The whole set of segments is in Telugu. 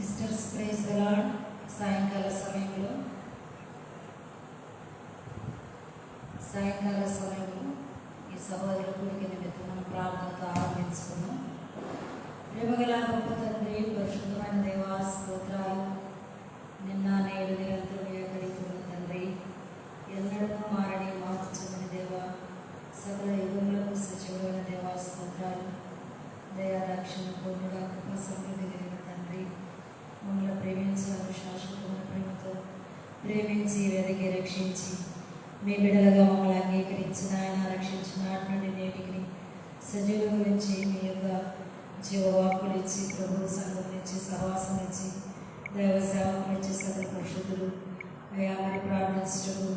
Sisters praise the lord. సాయంకాల సమయంలో ఈ సహోదరుల కూడిక నిమిత్తం మనం ప్రార్థనతో ఆరంభించుకున్నాం. ప్రేమగల గొప్ప తండ్రి, పరిశుద్ధమైన దేవా, స్తోత్రాలు. నిన్న నేడు నిరంతరం ఏకరీతున్న తండ్రి, ఎన్నడూ మారని మార్చమని దేవా, సకల యుగములకు సచివమైన దేవా, స్తోత్రాలు. దయా రక్షణ పూర్ణుడా, కృప సమృద్ధి కలిగిన తండ్రి, మమ్మల్ని ప్రేమించారు. శాశ్వతమైన ప్రేమతో ప్రేమించి వెతికి రక్షించి మీ బిడ్డలుగా మమ్మల్ని అంగీకరించిన ఆయన రక్షించిన నాటి నుండి నేటికి సజీవుల గురించి మీ యొక్క జీవవాకులు ఇచ్చి, ప్రభు సంఘం నుంచి సహవాసం ఇచ్చి, దైవ సేవకులు ఇచ్చి, సకల పరిశుద్ధులు అయ్యా మరి ప్రార్థించటకు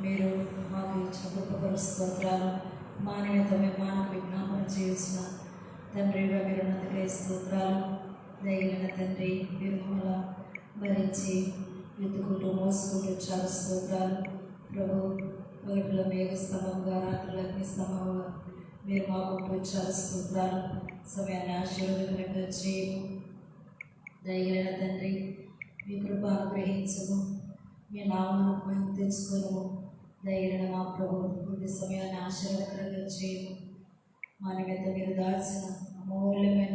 మీరు మాకు ఇచ్చిన గొప్ప స్తోత్రాలు. మానవీయత మానవ విజ్ఞాపన చేసిన తండ్రిగా మీరు ఉన్నందుకే స్తోత్రాలు. దయగలిగిన తండ్రి, మీరు మమ్మల్ని భరించి ఎత్తుకుంటూ మోసుకుంటూ చాలా స్తోత్రాలు. ప్రభు పగటిలో మేఘ స్తంభంగా, రాత్రుల అగ్ని స్తంభంగా మీరు మాకు చాలా స్తోత్రాలు. సమయాన్ని ఆశీర్వదకరంగా చేయము. దయగలిగిన తండ్రి, మీ కృప అనుగ్రహించము. మీ నామను మేము తెలుసుకోము. దయగలిగిన మా ప్రభు కొద్ది సమయాన్ని ఆశీర్వదకరంగా చేయము. మా నిమిత్తం మీరు దాల్చిన అమూల్యమైన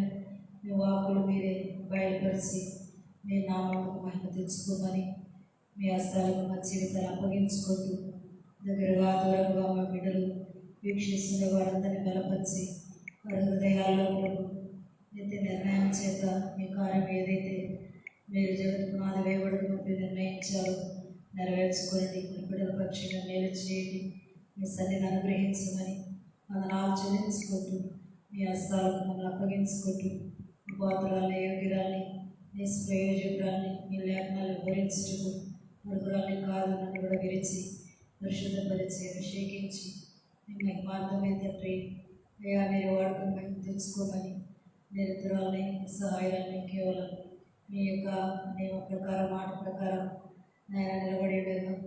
మీ వాకులు మీరే బయలుపరిచి మీ నామను మహిమ తెచ్చుకోమని మీ హస్తాలకు మా జీవితాలు అప్పగించుకోవద్దు. దగ్గరగా దూరంగా మా బిడ్డలు వీక్షిస్తున్న వారందరినీ బలపరిచి వారి హృదయాల్లో నిత్య నిర్ణయం చేత మీ కార్యం ఏదైతే మీరు జగత్తుకు నాది వేయబడుతున్నట్టు నిర్ణయించాలో నెరవేర్చుకోండి. మీ బిడ్డల పక్షంగా మేలు చేయండి. మీ సన్నిధిని అనుగ్రహించమని వందనాలు చెల్లించుకుంటూ మీ హస్తాలకు మమ్మల్ని అప్పగించుకుంటూ పాత్రల్ని, యోగ్యురాల్ని, నిష్ప్రయోజకురాల్ని మీ లేఖనాలు వివరించుటకు మరుగురాల్ని కాదు నన్ను కూడా విరిచి పరిశుద్ధపరిచి అభిషేకించి మీ మహిమార్థమే తండ్రి అయ్యా మీరు వాడుకుని మహిమ తెచ్చుకోమని నిరంతరాల్ని, సహాయాన్ని కేవలం మీ యొక్క నియమ ప్రకారం, మాట ప్రకారం నేను నిలబడి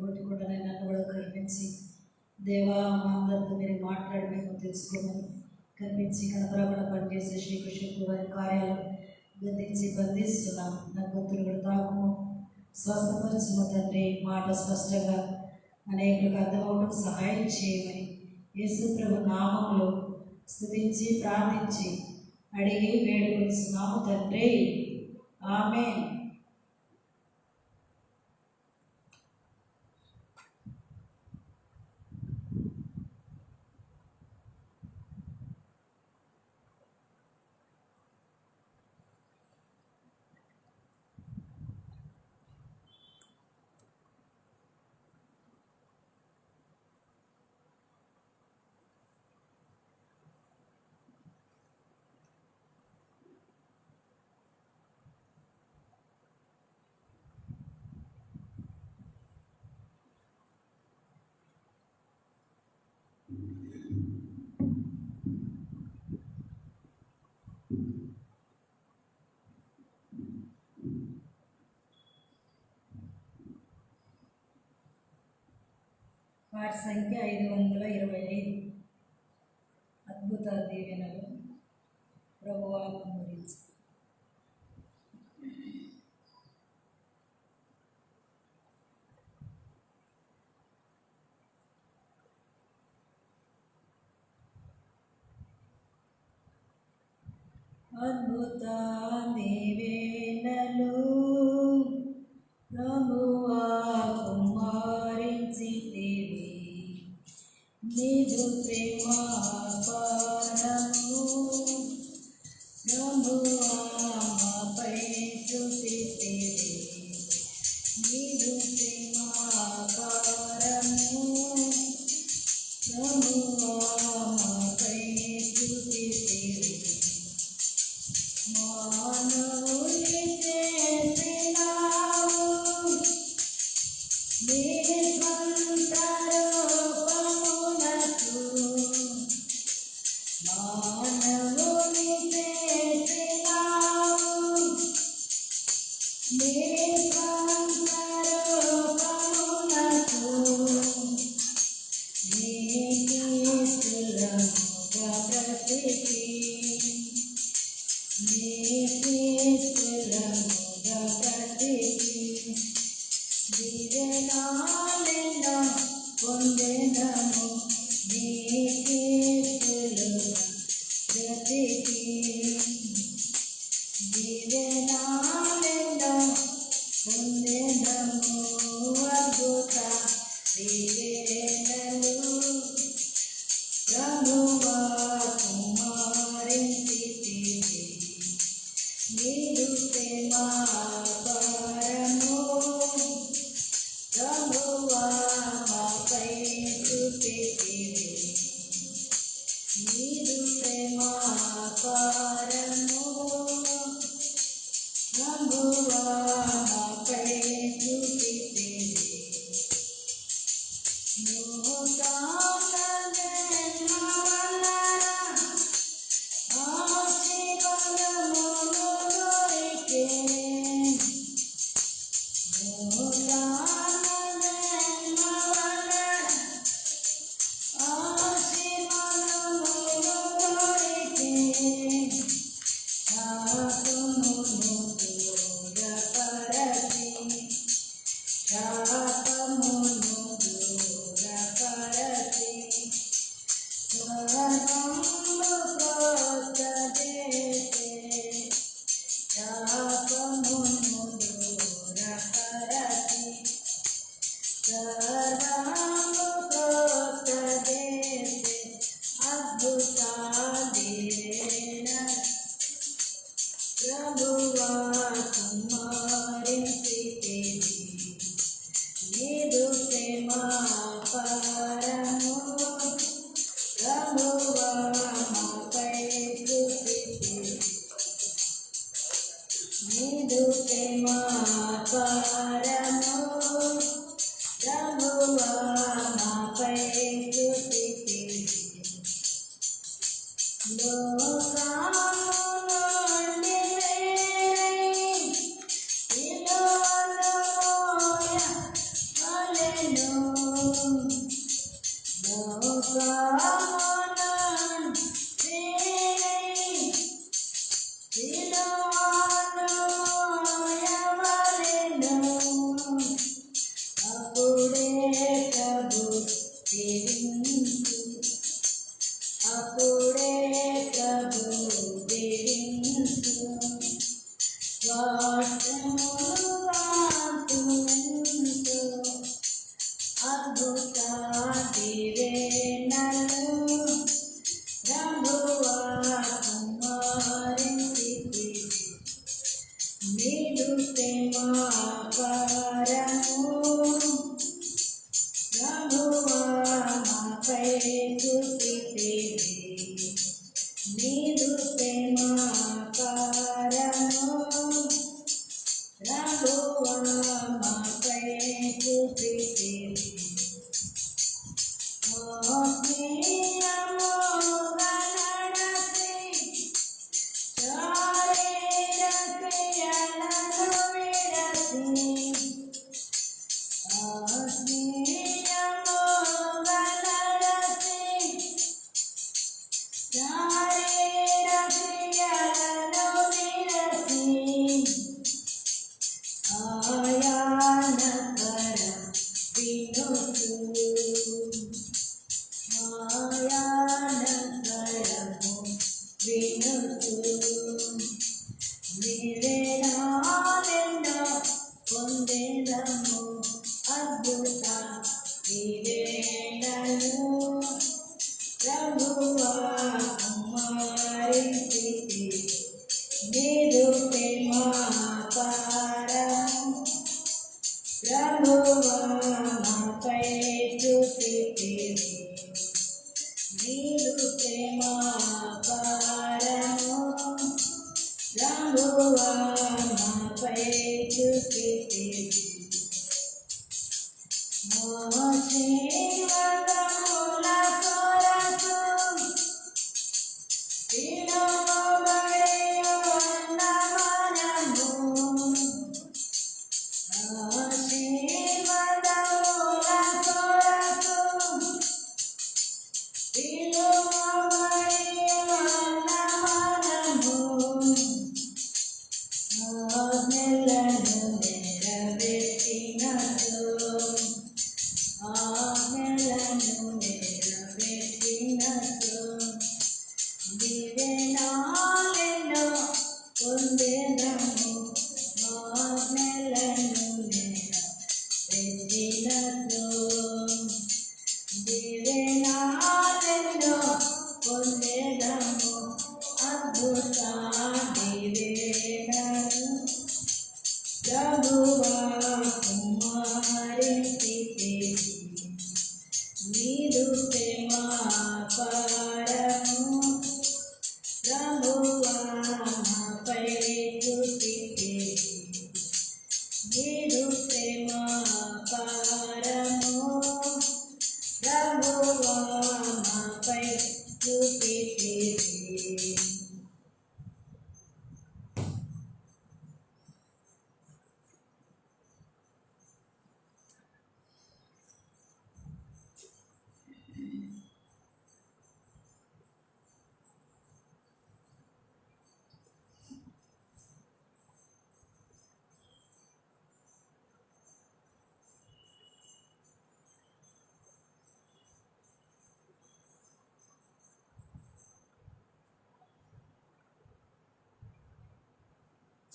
కొట్టుకుంటానని నన్ను కూడా కనిపించి దేవా మా అందరితో మీరు మాట్లాడి మేము తెలుసుకోమని కనిపించి కనపరకుండా పనిచేసే శ్రీకృష్ణుడు వారి కార్యాలు గతించి బంధిస్తున్నాం. నా గొంతులు కూడా తాకుము, స్వస్థపరచుము తండ్రి. మాట స్పష్టంగా అనేకులకు అర్థమవటం సహాయం చేయమని యేసు ప్రభు నామంలో స్తుతించి ప్రార్థించి అడిగి వేడుకొలుస్తున్నాము తండ్రి. ఆమేన్. వారి సంఖ్య 525. అద్భుత దీవెనలు ప్రభువా గురించి. అద్భుత దీవెనలు ప్రభువా కుమారించితివి, నిజు ప్రేమ పారము ప్రభువా మాపై చూపితివి, నిజు ప్రేమ పారము ప్రభువా మాపై చూపితివి. మానవుని చేసినావు నీ స్వంత రూపమునకు, మానవుని చేసినావు నీ స్వంత రూపమునకు, నీకి సులభముగా బ్రతికి నీకి సులభముగా దీవెనాలెన్నో పొందెదము, అద్భుత దీవెనలు ప్రభువా కుమారించితివి. నీదు ప్రేమ అపారము, ప్రభువా మాపై చూపితివి. నీదు ప్రేమ అపారము,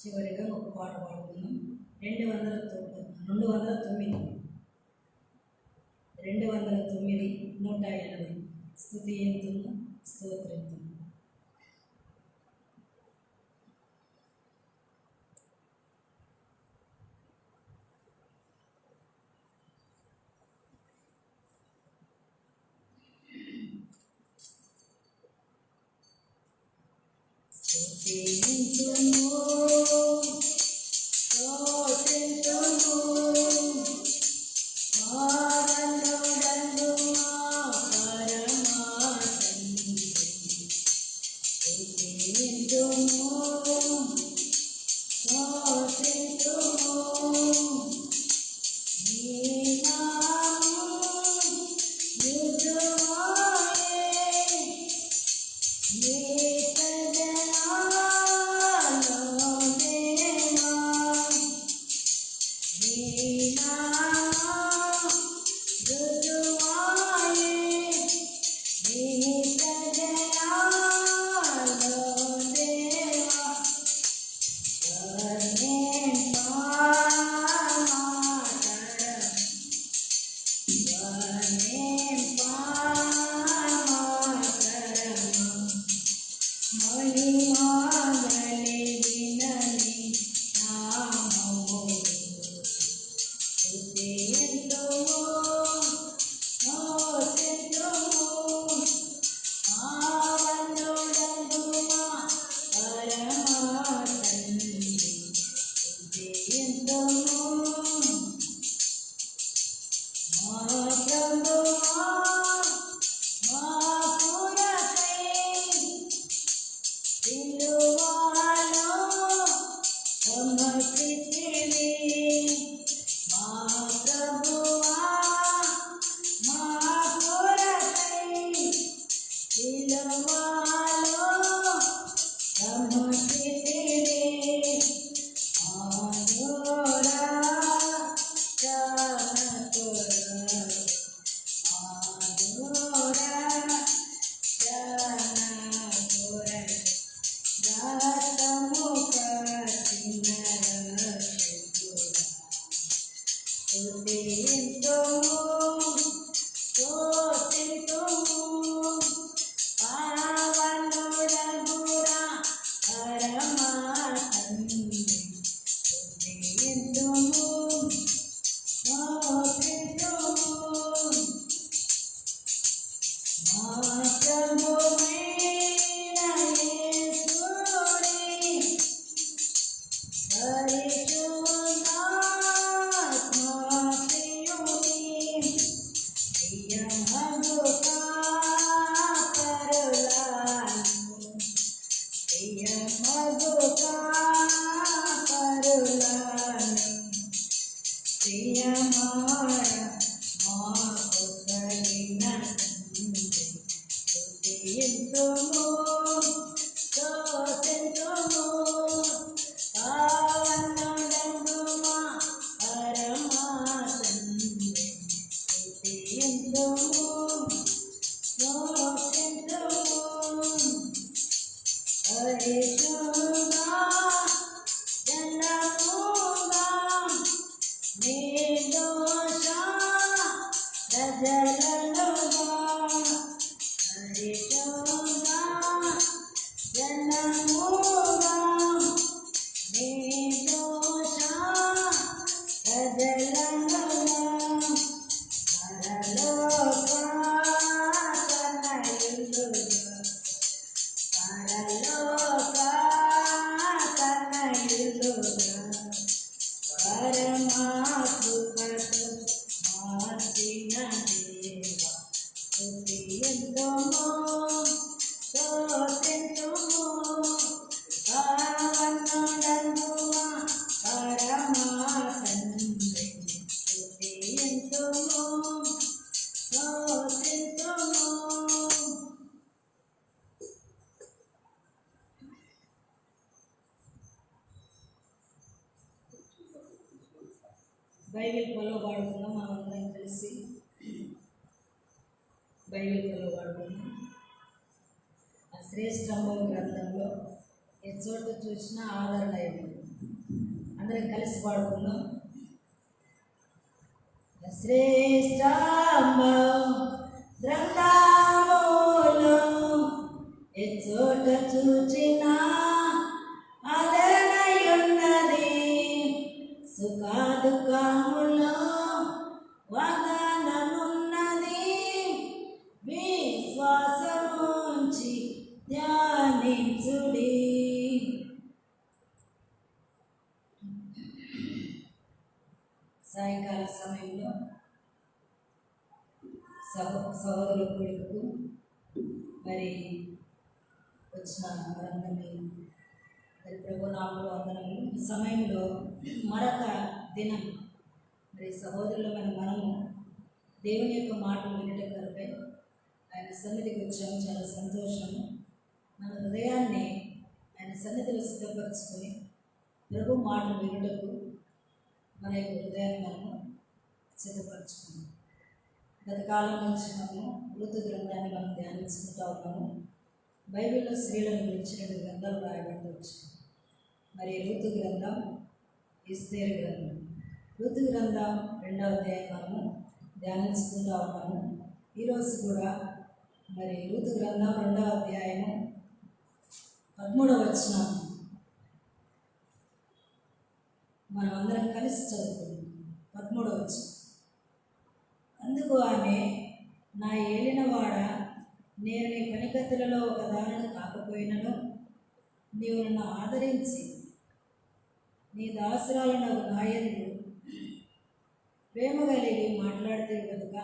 చివరిగా ఒక పాట పాడుకుందాం. 209 180 స్తుతి ఎంతుందో స్తోత్రం ఎంతుందో. Jana బైబిల్ పలో పాడుకుందాం. మనం అందరం కలిసి బైబిల్ పలో పాడుకుందాం. ఆ శ్రేష్టంభం గ్రంథంలో ఏ చోట చూసినా ఆదరణ ఇవ్వండి. అందరం కలిసి పాడుకుందాం. శ్రేష్టంభం గ్రంథములో ఏ చోట చూచినా ఆదరణయున్నది. సుఖ దుఃఖములో వాగ్దానమున్నది. విశ్వాసముంచి ధ్యానించుడి. సాయంకాల సమయంలో సహోదరుల కొడుకు మరి వచ్చిన వారందరినీ మరి ప్రభు నామములో వందనములు. ఈ సమయంలో మరొక దినం మరి సహోదరులమైన మనము దేవుని యొక్క మాటలు వినట కొరకై ఆయన సన్నిధికి వచ్చాము. చాలా సంతోషము. మన హృదయాన్ని ఆయన సన్నిధిలో సిద్ధపరచుకొని ప్రభు మాటలు వినుటకు మన యొక్క హృదయాన్ని మనము సిద్ధపరచుకున్నాం. గత కాలం నుంచి మనము ఋతు గ్రంథాన్ని మనం ధ్యానించుకుంటూ ఉన్నాము. బైబిల్లో స్త్రీలను గురించి 2 గ్రంథాలు రాయబడి వచ్చాయి. మరి ఋతు గ్రంథం, ఎస్తేరు గ్రంథం. ఋతు గ్రంథం 2వ అధ్యాయం మనము ధ్యానించుకుంటూ ఉన్నాము. ఈరోజు కూడా మరి ఋతు గ్రంథం 2వ అధ్యాయము 13వ వచనం మనం అందరం కలిసి చదువుకుందాం. 13వ వచనం. అందుకు ఆమె, నా ఏలినవాడ, నేను నీ పనికత్తులలో ఒక దానిని కాకపోయినను నీవు నన్ను ఆదరించి నీ దాసురాలను నాయందు ప్రేమ కలిగి మాట్లాడితే కనుక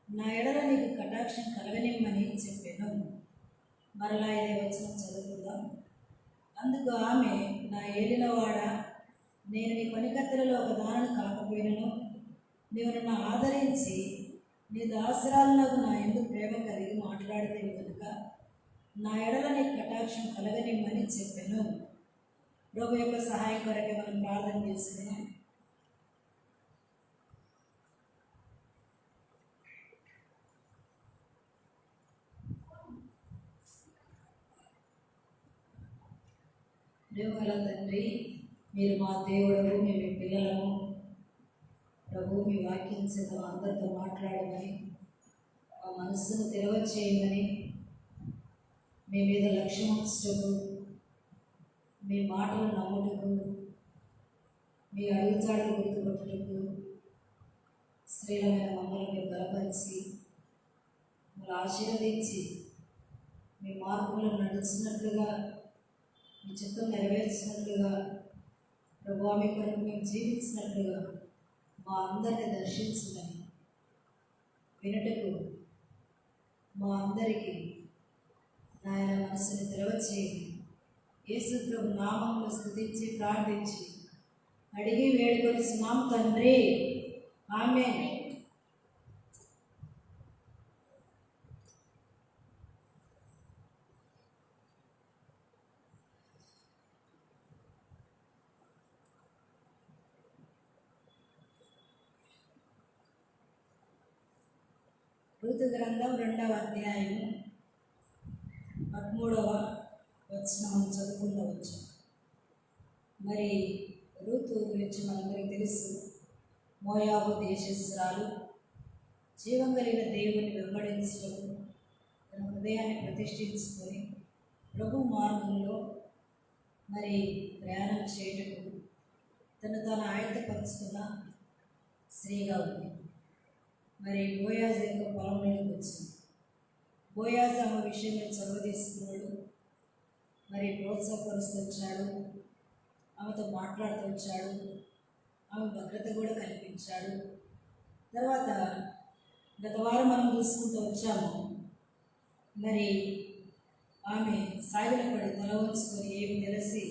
నా ఎడల నీకు కటాక్షం కలగనిమ్మని చెప్పాను. మరలా ఇదే వచనం చదువుకుందాం. అందుకు ఆమె, నా ఏలినవాడ, నేను నీ పనికత్తెలలో ఒక దానిని కాకపోయినను నీవు నన్ను ఆదరించి నీ దాసరాలకు నా ఎందుకు ప్రేమ కలిగి మాట్లాడితే కనుక నా ఎడల నీ కటాక్షం కలగనిమ్మని చెప్పాను. ప్రభు యొక్క సహాయం కొరకే మనం ప్రార్థన చేస్తున్నాం. ప్రేమగల తండ్రి, మీరు మా దేవుడు, మేము మీ పిల్లలము. ప్రభు, మీ వాక్యం చేత అందరితో మాట్లాడమని, మా మనస్సును తెరవచేయమని, మీ మీద లక్ష్యం ఉంచుటకు, మీ మాటలు నమ్ముటకు, మీ అడుగుజాడలు గుర్తుపట్టుటకు స్త్రీలమైన మమ్మల్ని మీరు బలపరిచి మమ్మల్ని ఆశీర్వదించి మీ మార్గంలో నడిచినట్లుగా, మీ చిత్తం నెరవేర్చినట్లుగా, ప్రభు మీ కొరకు మేము జీవించినట్లుగా మా అందరిని దర్శించమని, వినటకు మా అందరికీ నాయన మనసుని తెరవచేయండి. యేసు ప్రభు నామంలో స్తుతించి ప్రార్థించి అడిగి వేడుకొనిస్తున్నాం తండ్రి, ఆమేన్. ఋతు గ్రంథం 2వ అధ్యాయము 13వ వచనం చదువుకుంటవచ్చు. మరి ఋతు గురించి మనందరికీ తెలుసు. మోయాబు దేశస్థురాలు, జీవం కలిగిన దేవుని వెంబడించడం, తన హృదయాన్ని ప్రతిష్ఠించుకొని ప్రభు మార్గంలో మరి ప్రయాణం చేయటకు తను ఆయత్తపరుచుకున్న స్త్రీగా ఉంది. మరి బోయాజు యొక్క పొలంలోకి వచ్చింది. బోయాజు ఆమె విషయంలో చొరవ తీసుకున్నాడు. మరి ప్రోత్సాహపరుస్తూ వచ్చాడు, ఆమెతో మాట్లాడుతూ వచ్చాడు, ఆమె భద్రత కూడా కల్పించాడు. తర్వాత గత వారం మనం చూసుకుంటూ వచ్చాము. మరి ఆమె సాగిలపడి తల వంచుకొని ఏమి తెలిసి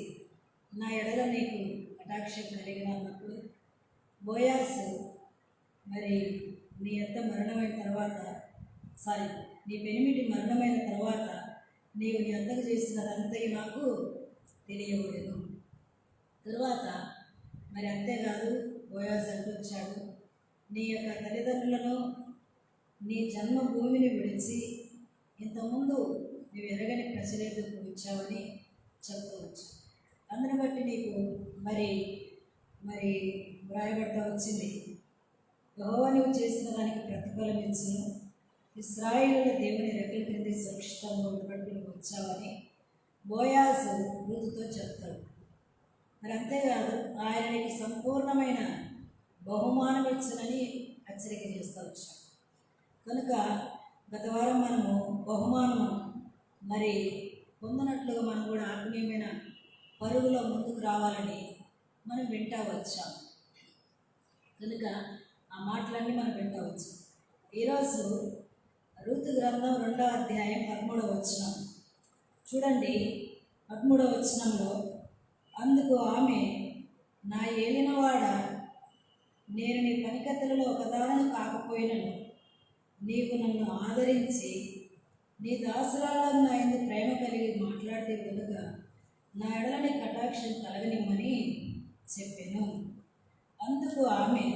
నా ఎడల నీకు కటాక్షం కలిగిన అన్నప్పుడు బోయాజు మరి నీ అత్త మరణమైన తర్వాత నీ పెనిమిటి మరణమైన తర్వాత నీవు నీ అత్తకు చేసినదంతయు నాకు తెలియబడేను. తరువాత మరి అంతేకాదు, బోయాజు అంటొచ్చాడు, నీ యొక్క తల్లిదండ్రులను, నీ జన్మభూమిని విడిచి ఇంతకుముందు నువ్వు ఎరగని ప్రజలకు వచ్చావని చెప్తూ వచ్చావు. అందుని బట్టి నీకు మరి మరి వ్రాయబడతా వచ్చింది, యెహోవా నీవు చేసిన దానికి ప్రతిఫలం ఇచ్చును, ఇశ్రాయేలుల దేవుని రెక్కల క్రింది సురక్షితంగా ఉండబట్టి నువ్వు వచ్చావని బోయాజు రూతుతో చెప్తాడు. మరి అంతేకాదు, ఆయన నీకు సంపూర్ణమైన బహుమానం ఇచ్చునని హెచ్చరిక చేస్తూ వచ్చాడు. కనుక గత వారం మనము బహుమానము మరి పొందినట్లుగా మనం కూడా ఆత్మీయమైన పరుగులో ముందుకు రావాలని మనం వింటా వచ్చాం. కనుక ఆ మాటలన్నీ మనం వింటా వచ్చాం. ఈరోజు రూతు గ్రంథం 2వ అధ్యాయం 13వ వచనం చూడండి. 13వ వచనంలో, అందుకు ఆమె, నా ఏలినవాడ, నేను నీ పనికత్తెలలో ఒకదానను కాకపోయినను నీవు నన్ను ఆదరించి నీ దాసురాలను నా యందు ప్రేమ కలిగి మాట్లాడితే కనుక నా ఎడల నీ కటాక్షం కలగనిమ్మని చెప్పాను. అందుకు ఆమె,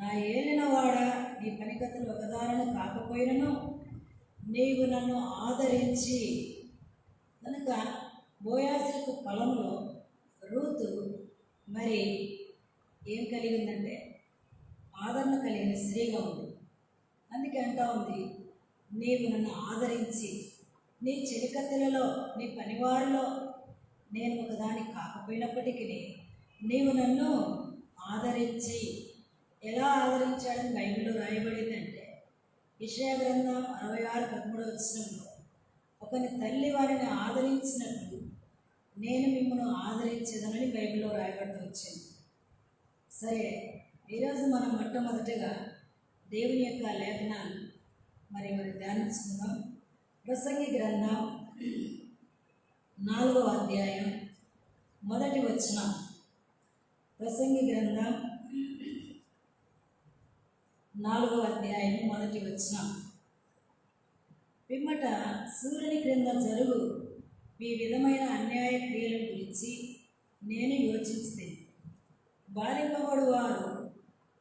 నా ఏలినవాడ, నీ పనికత్తెలు ఒకదానను కాకపోయినను నీవు నన్ను ఆదరించి. కనుక బోయాజుకు పొలంలో రూతు మరి ఏం కలిగిందంటే ఆదరణ కలిగిన స్త్రీగా ఉంది. అందుకే అంటా ఉంది, నీవు నన్ను ఆదరించి, నీ చెలికత్తెలలో, నీ పనివారిలో నేను ఒకదాని కాకపోయినప్పటికీ నీవు నన్ను ఆదరించి. ఎలా ఆదరించాడని బైబిల్లో రాయబడిందంటే, యెషయా గ్రంథం 66:13 వచనంలో, ఒకని తల్లి వారిని ఆదరించినట్లు నేను మిమ్మల్ని ఆదరించేదనని బైబిల్లో రాయబడుతూ వచ్చింది. సరే, ఈరోజు మనం మొట్టమొదటిగా దేవుని యొక్క లేఖనాలు మరి ధ్యానించుకుందాం. ప్రసంగి గ్రంథం 4వ అధ్యాయం 1వ వచనం. ప్రసంగి గ్రంథం 4వ అధ్యాయం 1వ వచనం. పిమ్మట సూర్యుని క్రింద జరుగు ఈ విధమైన అన్యాయ క్రియల గురించి నేను యోచిస్తే, బాధింపబడు వారు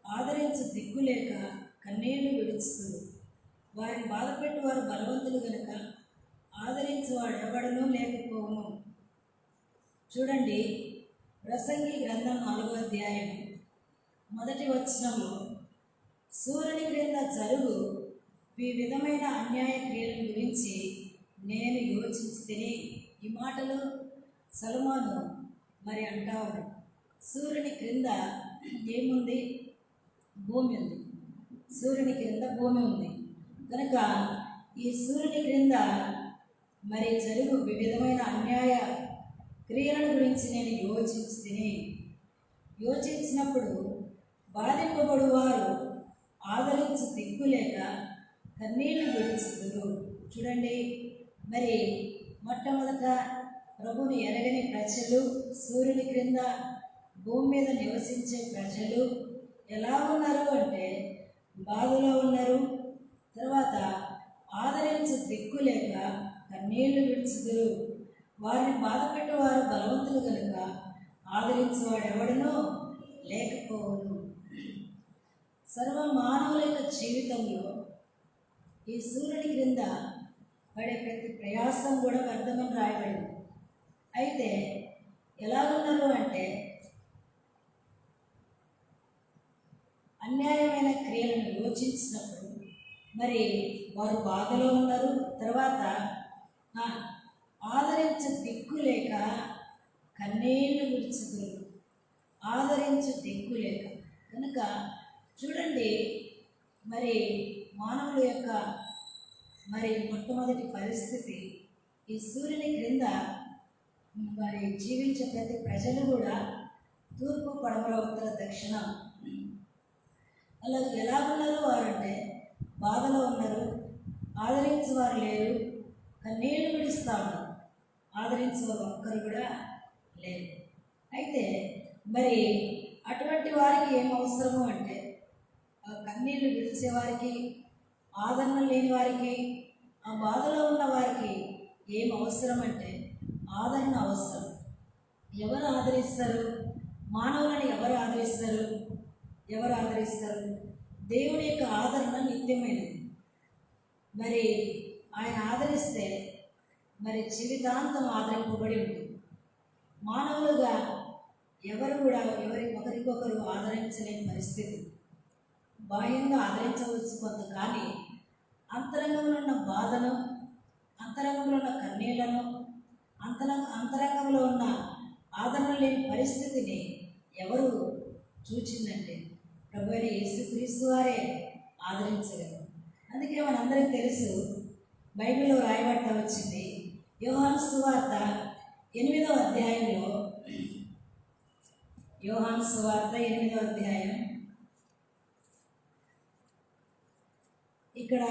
ఆదరించు దిక్కులేక కన్నీళ్లు విడుచుతురు, వారిని బాధపెట్టు వారు బలవంతులు గనుక ఆదరించేవాడు ఎవడనూ లేకపోవును. చూడండి, ప్రసంగి గ్రంథం 4వ అధ్యాయం 1వ వచనంలో, సూర్యుని క్రింద జరుగు ఈ విధమైన అన్యాయ క్రియల గురించి నేను యోచిస్తేనే. ఈ మాటలు సొలొమోను మరి అంటా ఉన్నాడు. సూర్యుని క్రింద ఏముంది? భూమి ఉంది. సూర్యుని క్రింద భూమి ఉంది. కనుక ఈ సూర్యుని క్రింద మరి జరుగు వివిధమైన అన్యాయ క్రియలను గురించి నేను యోచించినప్పుడు బాధింపబడు వారు ఆదరించు దిక్కులేక కన్నీళ్లు విడుచుదురు. చూడండి, మరి మొట్టమొదట ప్రభువుని ఎరగని ప్రజలు, సూర్యుని క్రింద భూమి మీద నివసించే ప్రజలు ఎలా ఉన్నారు అంటే బాధలో ఉన్నారు. తర్వాత ఆదరించు దిక్కు లేక కన్నీళ్లు విడుచుదురు, వారిని బాధపెట్టేవారు బలవంతులు కనుక ఆదరించేవాడు ఎవడనో లేకపోవును. సర్వ మానవుల యొక్క జీవితంలో ఈ సూర్యుని క్రింద పడే ప్రతి ప్రయాసం కూడా వ్యర్థమని రాయబడింది. అయితే ఎలాగున్నారు అంటే అన్యాయమైన క్రియలను యోచించినప్పుడు మరి వారు బాధలో ఉన్నారు. తర్వాత ఆదరించు దిక్కు లేక కన్నీళ్లు విడుచుదురు, ఆదరించు దిక్కు లేక. కనుక చూడండి, మరి మానవుల యొక్క మరి మొట్టమొదటి పరిస్థితి, ఈ సూర్యుని క్రింద మరి జీవించే ప్రతి ప్రజలు కూడా తూర్పు, పడమర, ఉత్తర, దక్షిణ అలా ఎలా ఉన్నారు వారంటే బాధలో ఉన్నారు. ఆదరించేవారు లేరు, కన్నీళ్లు విడుస్తూ ఉన్నారు. ఆదరించేవారు ఒక్కరు కూడా లేరు. అయితే మరి అటువంటి వారికి ఏం అవసరము అంటే, ఆ కన్నీళ్లు విడిచేవారికి, ఆదరణ లేని వారికి, ఆ బాధలో ఉన్న వారికి ఏం అవసరం అంటే ఆదరణ అవసరం. ఎవరు ఆదరిస్తారు? మానవులను ఎవరు ఆదరిస్తారు? ఎవరు ఆదరిస్తారు? దేవుని యొక్క ఆదరణ నిత్యమైనది. మరి ఆయన ఆదరిస్తే మరి జీవితాంతం ఆదరింపబడి ఉంటుంది. మానవులుగా ఎవరు కూడా ఒకరికొకరు ఆదరించలేని పరిస్థితి. బాహ్యంగా ఆదరించవచ్చు కొంత, కానీ అంతరంగంలో ఉన్న బాధను, అంతరంగంలో ఉన్న కన్నీళ్లను, అంతరంగంలో ఉన్న ఆదరణ లేని పరిస్థితిని ఎవరు చూచిందంటే ప్రభువైన యేసుక్రీస్తు వారే ఆదరించగలరు. అందుకే మనందరికీ తెలుసు, బైబిల్లో రాయబడతా వచ్చింది. యోహాను సువార్త 8వ అధ్యాయంలో, యోహాను సువార్త 8వ అధ్యాయం ఇక్కడ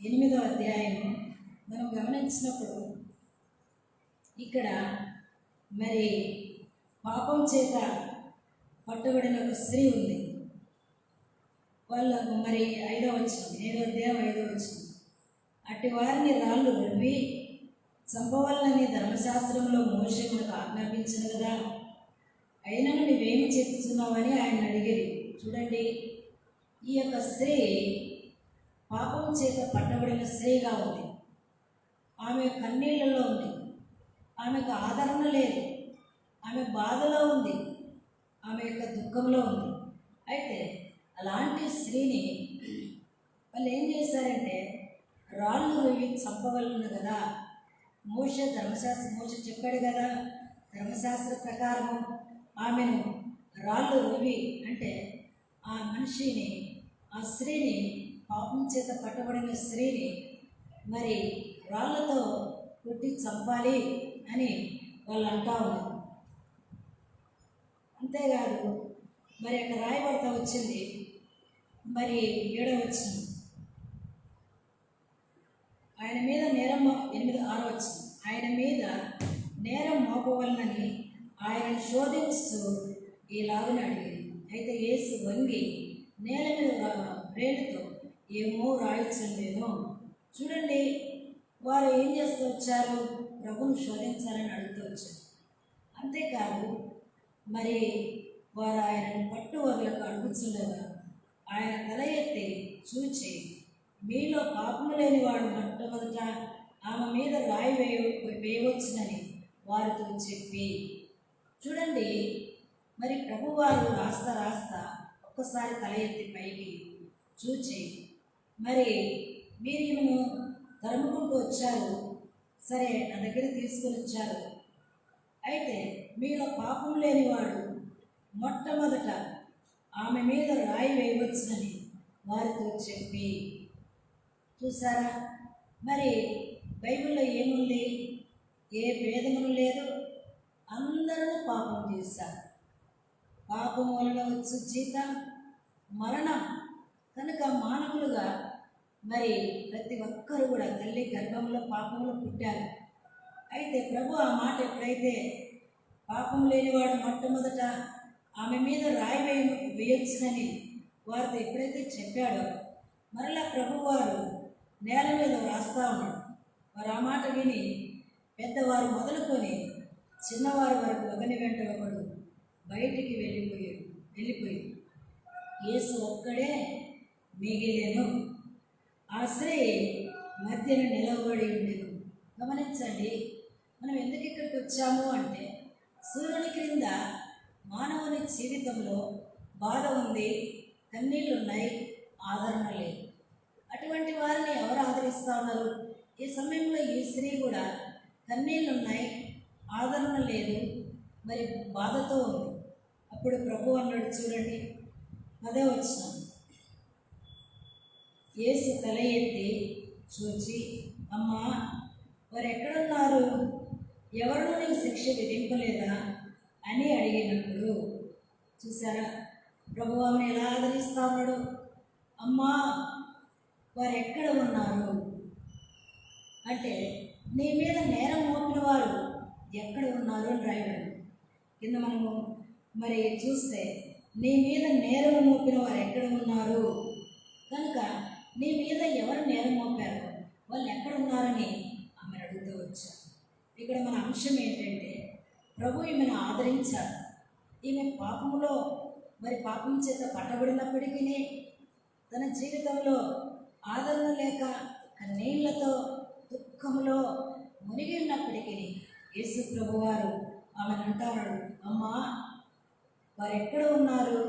8వ అధ్యాయం మనం గమనించినప్పుడు ఇక్కడ మరి పాపం చేత పట్టబడిన ఒక స్త్రీ ఉంది. వాళ్ళకు మరి 5వ వచనం, 8వ అధ్యాయం 5వ వచనం, అట్టి వారిని రాళ్ళు రువ్వి చంపవలనని ధర్మశాస్త్రంలో మోషే మనకు ఆజ్ఞాపించను కదా, అయినను నువ్వేమి చెప్తున్నావని ఆయన అడిగిరి. చూడండి, ఈ యొక్క స్త్రీ పాపం చేత పట్టబడిన స్త్రీగా ఉంది. ఆమె కన్నీళ్లలో ఉంది, ఆమెకు ఆదరణ లేదు, ఆమె బాధలో ఉంది, ఆమె యొక్క దుఃఖంలో ఉంది. అయితే అలాంటి స్త్రీని వాళ్ళు ఏం చేశారంటే రాళ్ళు రువ్వి చంపవలను కదా. మోషే చెప్పాడు కదా, ధర్మశాస్త్ర ప్రకారము ఆమెను రాళ్ళు రువ్వి, అంటే ఆ మనిషిని, ఆ స్త్రీని, పాపం చేత పట్టబడిన స్త్రీని మరి రాళ్ళతో కొట్టి చంపాలి అని వాళ్ళు అంటా ఉన్నారు. అంతేకాదు, మరి అక్కడ రాయబడతా వచ్చింది, మరి 7వ వచనం, ఆయన మీద నేరం 6వ వచనం, ఆయన మీద నేరం మోపవలనని ఆయన శోధిస్తూ ఈలాగున అడిగింది. అయితే యేసు వంగి నేల మీద వేలుతో ఏమో రాయించలేను. చూడండి, వారు ఏం చేస్తూ వచ్చారు? ప్రభువును శోధించాలని అడుగుతూ వచ్చారు. అంతేకాదు, మరి వారు ఆయనను పట్టు వదలకు అడుగుతుండగా ఆయన తల ఎత్తి చూచి, మీలో పాపము లేని వాడు మొట్టమొదట ఆమె మీద రాయి వేయవచ్చునని వారితో చెప్పి. చూడండి, మరి ప్రభువారు రాస్తా ఒక్కసారి తల ఎత్తి పైకి చూచి, మరి మీరు ఈమెను తరుముకుంటూ వచ్చారు, సరే నా దగ్గర తీసుకొని వచ్చారు, అయితే మీలో పాపం లేనివాడు మొట్టమొదట ఆమె మీద రాయి వేయవచ్చునని వారితో చెప్పి. చూసారా, మరి బైబిల్లో ఏముంది? ఏ భేదమును లేదు, అందరూ పాపం చేశారు, పాపం వలన వచ్చు జీతం మరణం. కనుక మానవులుగా మరి ప్రతి ఒక్కరు కూడా తల్లి గర్భంలో పాపంలో పుట్టారు. అయితే ప్రభు ఆ మాట ఎప్పుడైతే పాపం లేనివాడు మొట్టమొదట ఆమె మీద రాయి వేయొచ్చునని వారితో ఎప్పుడైతే చెప్పాడో, మరలా ప్రభువారు నేల మీద రాస్తా ఉన్నాడు. వారు ఆ మాట విని పెద్దవారు మొదలుకొని చిన్నవారి వరకు ఒకని వెంట ఒకడు బయటికి వెళ్ళిపోయి యేసు ఒక్కడే మిగిలేను. ఆ స్త్రీ మధ్యన నిలబడి ఉండేను. గమనించండి, మనం ఎందుకు ఇక్కడికి వచ్చాము అంటే, సూర్యుని క్రింద మానవుని జీవితంలో బాధ ఉంది, కన్నీళ్ళు ఉన్నాయి, ఆదరణ లేదు. అటువంటి వారిని ఎవరు ఆదరిస్తూ ఉన్నారు? ఈ సమయంలో ఈ స్త్రీ కూడా కన్నీళ్ళు ఉన్నాయి, ఆదరణ లేదు, మరి బాధతో ఉంది. అప్పుడు ప్రభు అన్నాడు, చూడండి 10వ వచనం, యేసు తల ఎత్తి చూచి, అమ్మా, వారు ఎక్కడున్నారు? ఎవరు నీకు శిక్ష విధింపలేదా అని అడిగినప్పుడు, చూసారా ప్రభు ఆమెను ఎలా ఆదరిస్తా ఉన్నాడు? అమ్మా, వారు ఎక్కడ ఉన్నారు అంటే, నీ మీద నేరం మోపిన వారు ఎక్కడ ఉన్నారు అని రాయబడింది. కింద మనము మరి చూస్తే, నీ మీద నేరం మోపిన వారు ఎక్కడ ఉన్నారు, కనుక నీ మీద ఎవరు నేరం మోపారు, వాళ్ళు ఎక్కడ ఉన్నారని ఆమె అడుగుతూ వచ్చారు. ఇక్కడ మన అంశం ఏంటంటే ప్రభు ఈమెను ఆదరించాడు. ఈమె పాపములో పాపం చేత పట్టబడినప్పటికీ తన జీవితంలో ఆదరణ లేక కన్నీళ్లతో దుఃఖములో మునిగి ఉన్నప్పటికీ యేసు ప్రభువారు ఆమెను అంటారు, అమ్మా వారు ఎక్కడ ఉన్నారు?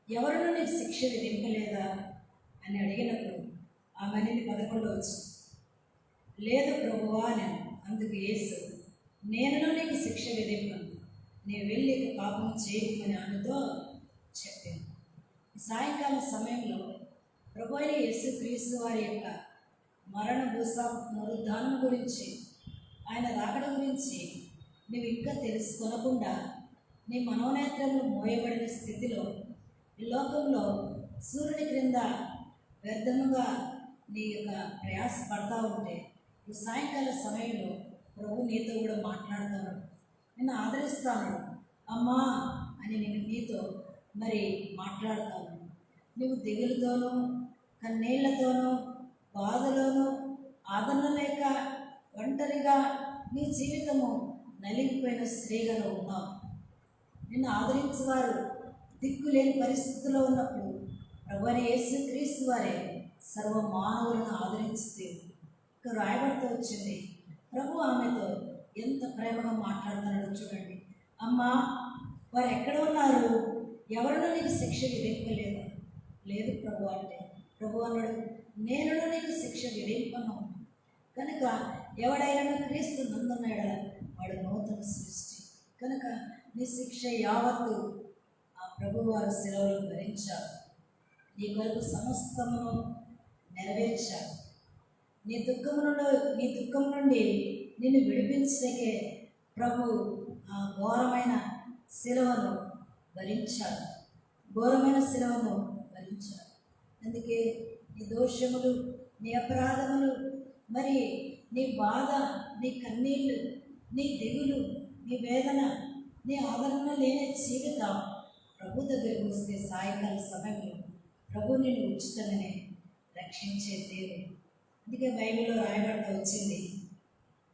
ఎవరినూ నీకు శిక్ష విధింపలేదా అని అడిగినప్పుడు ఆమె అనేది 11 వచ్చింది. లేదు ప్రభువా నేను. అందుకు యేసు, నేను నీకు శిక్ష విధింపను, నేను వెళ్ళి పాపం చేయమని ఆమెతో చెప్పాను. సాయంకాల సమయంలో ప్రభు అయిన యేసుక్రీస్తు వారి యొక్క మరణ పునరుద్ధానం గురించి, ఆయన రాకడ గురించి నువ్వు ఇంకా తెలుసుకొనకుండా నీ మనోనేత్రంలో మోయబడిన స్థితిలో ఈ లోకంలో సూర్యుని క్రింద వ్యర్థముగా నీ యొక్క ప్రయాస పడతా ఉంటే ఈ సాయంకాల సమయంలో ప్రభు నీతో కూడా మాట్లాడుతాను, నిన్ను ఆదరిస్తాను అమ్మా అని నేను నీతో మాట్లాడతాను. నువ్వు దిగులుతోనూ కన్నీళ్లతోనూ బాధలోనూ ఆదరణ లేక ఒంటరిగా నీ జీవితము నలిగిపోయిన స్త్రీగా ఉన్నావు. నిన్ను ఆదరించేవారు దిక్కులేని పరిస్థితుల్లో ఉన్నప్పుడు ప్రభువైన యేసుక్రీస్తు వారే సర్వ మానవులను ఆదరించితే ఇక్కడ రాయబడుతూ వచ్చింది. ప్రభు ఆమెతో ఎంత ప్రేమగా మాట్లాడుతున్నాడో చూడండి. అమ్మా వారు ఎక్కడ ఉన్నారు? ఎవరినూ నీకు శిక్ష విధింపలేదు. లేదు ప్రభు అంటే ప్రభు అన్నాడు, నేను నీకు శిక్ష విధింపను. కనుక ఎవడైనా క్రీస్తు నందున్నాడా వాడు నూతన సృష్టి. కనుక నీ శిక్ష యావత్తు ఆ ప్రభువారు శిలువలో భరించారు. నీ కొరకు సమస్తమును నెరవేర్చారు. నీ దుఃఖం నుండి నిన్ను విడిపించకే ప్రభు ఆ ఘోరమైన శిలువను భరించారు. అందుకే నీ దోషములు, నీ అపరాధములు, నీ బాధ, నీ కన్నీళ్ళు, నీ దిగులు, నీ వేదన, నీ ఆదరణ లేని జీవితం ప్రభు దగ్గరికి వస్తే సాయంకాల సమయంలో ప్రభు నిన్ను ఉచితంగానే రక్షించే దేవుడు. అందుకే బైబిల్లో రాయబడతా వచ్చింది.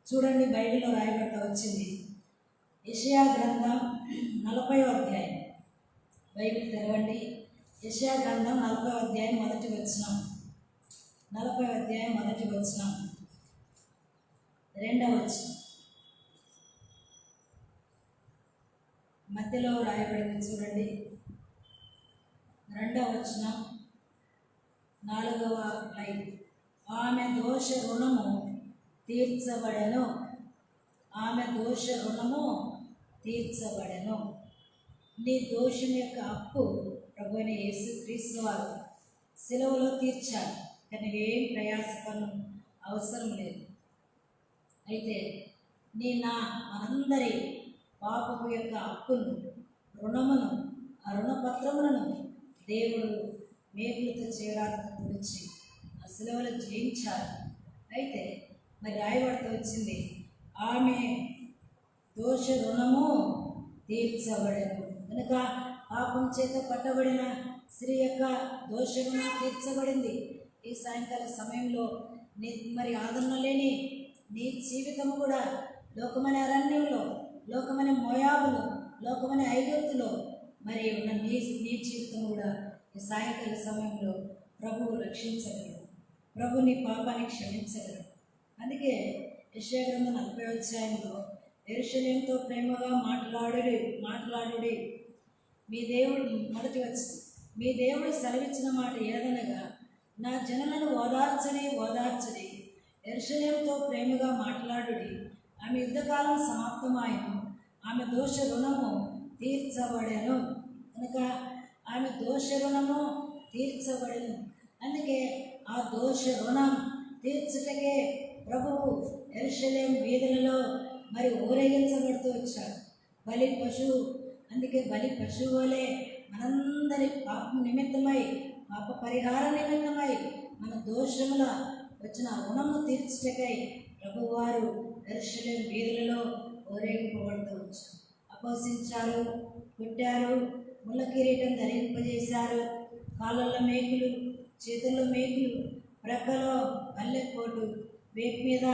చూడండి, బైబిల్లో రాయబడతా వచ్చింది. యెషయా గ్రంథం 40వ అధ్యాయం. బైబిల్ తెరవండి. యెషయా గ్రంథం 40వ అధ్యాయం 1వ వచనం. 40వ అధ్యాయం 1వ వచనం, 2వ వచనం మధ్యలో రాయబడింది చూడండి. 2వ వచనం, 4వ లైన్. ఆమె దోష రుణము తీర్చబడెను. ఆమె దోష రుణము తీర్చబడెను. నీ దోషం యొక్క అప్పు ప్రభువైన యేసుక్రీస్తు వారు శిలువలో తీర్చారు. కానీ ఏం ప్రయాసపడను అవసరం లేదు. అయితే మనందరి పాపపు యొక్క అప్పును, రుణమును, ఆ రుణపత్రములను దేవుడు మేకులతో చేరాలతో తుడిచి ఆ శిలువలో జయించారు. అయితే రాయబడుతూ వచ్చింది, ఆమె దోష రుణము తీర్చబడెను. కనుక పాపం చేత పట్టబడిన స్త్రీ యొక్క దోష రుణం తీర్చబడింది. ఈ సాయంకాల సమయంలో ఆదరణ లేని నీ జీవితము కూడా లోకమనే అరణ్యంలో, లోకమనే మోయాబులో, లోకమనే ఐగుప్తులో ఉన్న నీ జీవితం కూడా ఈ సాయంకాల సమయంలో ప్రభువు రక్షించగలడు. ప్రభు నీ పాపాన్ని క్షమించగలడు. అందుకే యెషయా గ్రంథం 40వ అధ్యాయంలో యెరూషలేముతో ప్రేమగా మాట్లాడుడి మీ దేవుడు, మొదటి వచ్చింది, మీ దేవుడు సెలవిచ్చిన మాట ఏదనగా, నా జనులను ఓదార్చడి యెరూషలేముతో ప్రేమగా మాట్లాడుడి. ఆమె యుద్ధకాలం సమాప్తమాయను, ఆమె దోష రుణము తీర్చబడెను. కనుక ఆమె దోష రుణము తీర్చబడెను. అందుకే ఆ దోష రుణం తీర్చుటకే ప్రభువు యెరూషలేము వీధులలో ఊరేగించబడుతూ వచ్చాడు. అందుకే బలి పశువు వలె మనందరి పాపం నిమిత్తమై, పాప పరిహార నిమిత్తమై, మన దోషముల వచ్చిన రుణము తీర్చుటకై ప్రభువారు యెరూషలేము వీధులలో ఊరేగింపబడుతూ వచ్చారు. అపహసించారు, కొట్టారు, ముళ్ళ కిరీటం ధరింపజేశారు, కాళ్ళల్లో మేకులు, చేతుల్లో మేకులు, ప్రక్కలో పల్లెపోటు వేపు మీద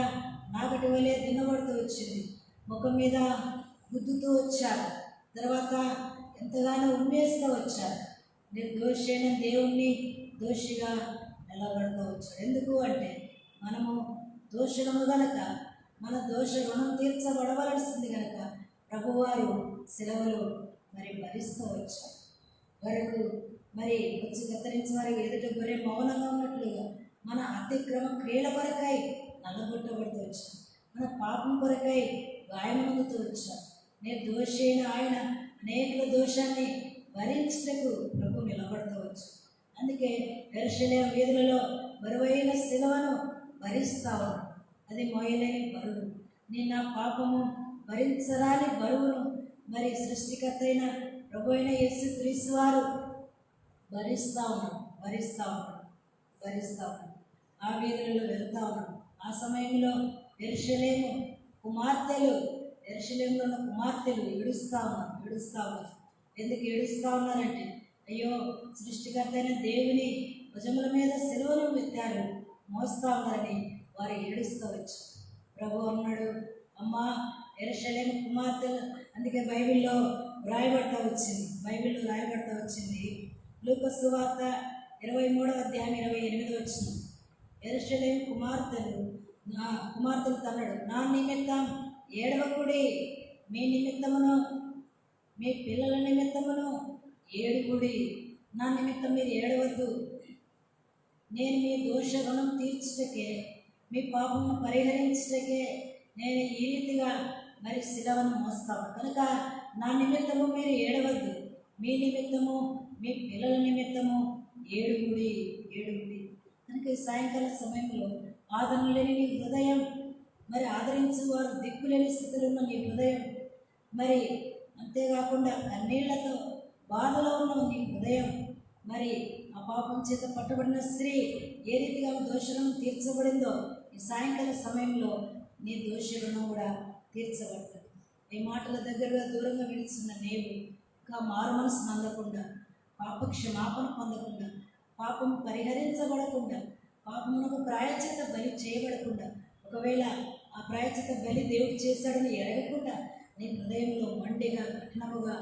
నాగటి వలె దున్నబడుతూ వచ్చింది, ముఖం మీద గుద్దుతూ వచ్చారు, తర్వాత ఎంతగానో ఉమ్మేస్తూ వచ్చారు. నిర్దోషి అయిన దేవుణ్ణి దోషిగా నిలబడుతూ వచ్చాడు. ఎందుకు అంటే మనము దోషులము గనక, మన దోష రుణం తీర్చబడవలసింది కనుక ప్రభువారు సెలవులు మరి భరిస్తూ వచ్చారు. వరకు మరి వచ్చి కత్తిరించి వారి ఎదుట గొర్రె మౌనంగా ఉన్నట్లుగా మన అతిక్రమ క్రియల కొరకై నల్లగొట్టబడుతూ వచ్చాం, మన పాపం కొరకై గాయమొందుతూ వచ్చాం. నేను దోషి అయిన ఆయన అనేకుల దోషాన్ని భరించుటకు ప్రభు నిలబడుతూ వచ్చు. అందుకే యెరూషలేము వీధులలో బరువైన సిలువను భరిస్తా ఉన్నాను. అది మోయలేని బరువు. నేను నా పాపము భరించరాని బరువును మరి సృష్టికర్త అయిన ప్రభు అయిన యేసుక్రీస్తు వారు భరిస్తా ఉన్నాను. ఆ వీధులలో వెళ్తా ఉన్నాను. ఆ సమయంలో యెరూషలేములో ఉన్న కుమార్తెలు ఏడుస్తా ఉన్నారు. ఎందుకు ఏడుస్తా ఉన్నారంటే, అయ్యో సృష్టికర్త అయిన దేవుని భుజముల మీద సిలువను ఎత్తారు, మోస్తా ఉన్నారని వారు ఏడుస్తూ వచ్చారు. ప్రభు అన్నాడు, అమ్మా యెరూషలేము కుమార్తెలు, అందుకే బైబిల్లో రాయబడతా వచ్చింది. లూకా సువార్త 23వ అధ్యాయం 28వ వచనం. యెరూషలేము కుమార్తెలు తన్నాడు, నా నిమిత్తం ఏడవకుడి, మీ నిమిత్తమును మీ పిల్లల నిమిత్తమును ఏడుగుడి, నా నిమిత్తం మీరు ఏడవద్దు. నేను మీ దోష రుణం తీర్చుటకే, మీ పాపమును పరిహరించుటకే నేను ఈ రీతిగా మరి శిలవను మోస్తాను కనుక నా నిమిత్తము మీరు ఏడవద్దు, మీ నిమిత్తము మీ పిల్లల నిమిత్తము ఏడుగుడి. కనుక ఈ సాయంకాల సమయంలో ఆదరణ లేని నీ హృదయం, మరి ఆదరించు వారు దిక్కులేని స్థితిలో ఉన్న నీ హృదయం, మరి అంతేకాకుండా కన్నీళ్లతో బాధలో ఉన్న నీ హృదయం, మరి ఆ పాపం చేత పట్టబడిన స్త్రీ ఏ రీతిగా దోషులను తీర్చబడిందో ఈ సాయంకాల సమయంలో నీ దోష రుణం కూడా తీర్చబడుతుంది. ఈ మాటల దగ్గరగా దూరంగా విడిచిన నీవు ఇంకా మారు మనసును అందకుండా, పాప క్షమాపణ పొందకుండా, పాపం పరిహరించబడకుండా, పాపమునకు ప్రాయశ్చిత్త బలి చేయబడకుండా, ఒకవేళ ఆ ప్రాయశ్చిత్త బలి దేవుడు చేశాడని ఎరగకుండా నీ హృదయంలో మండిగా కఠినముగా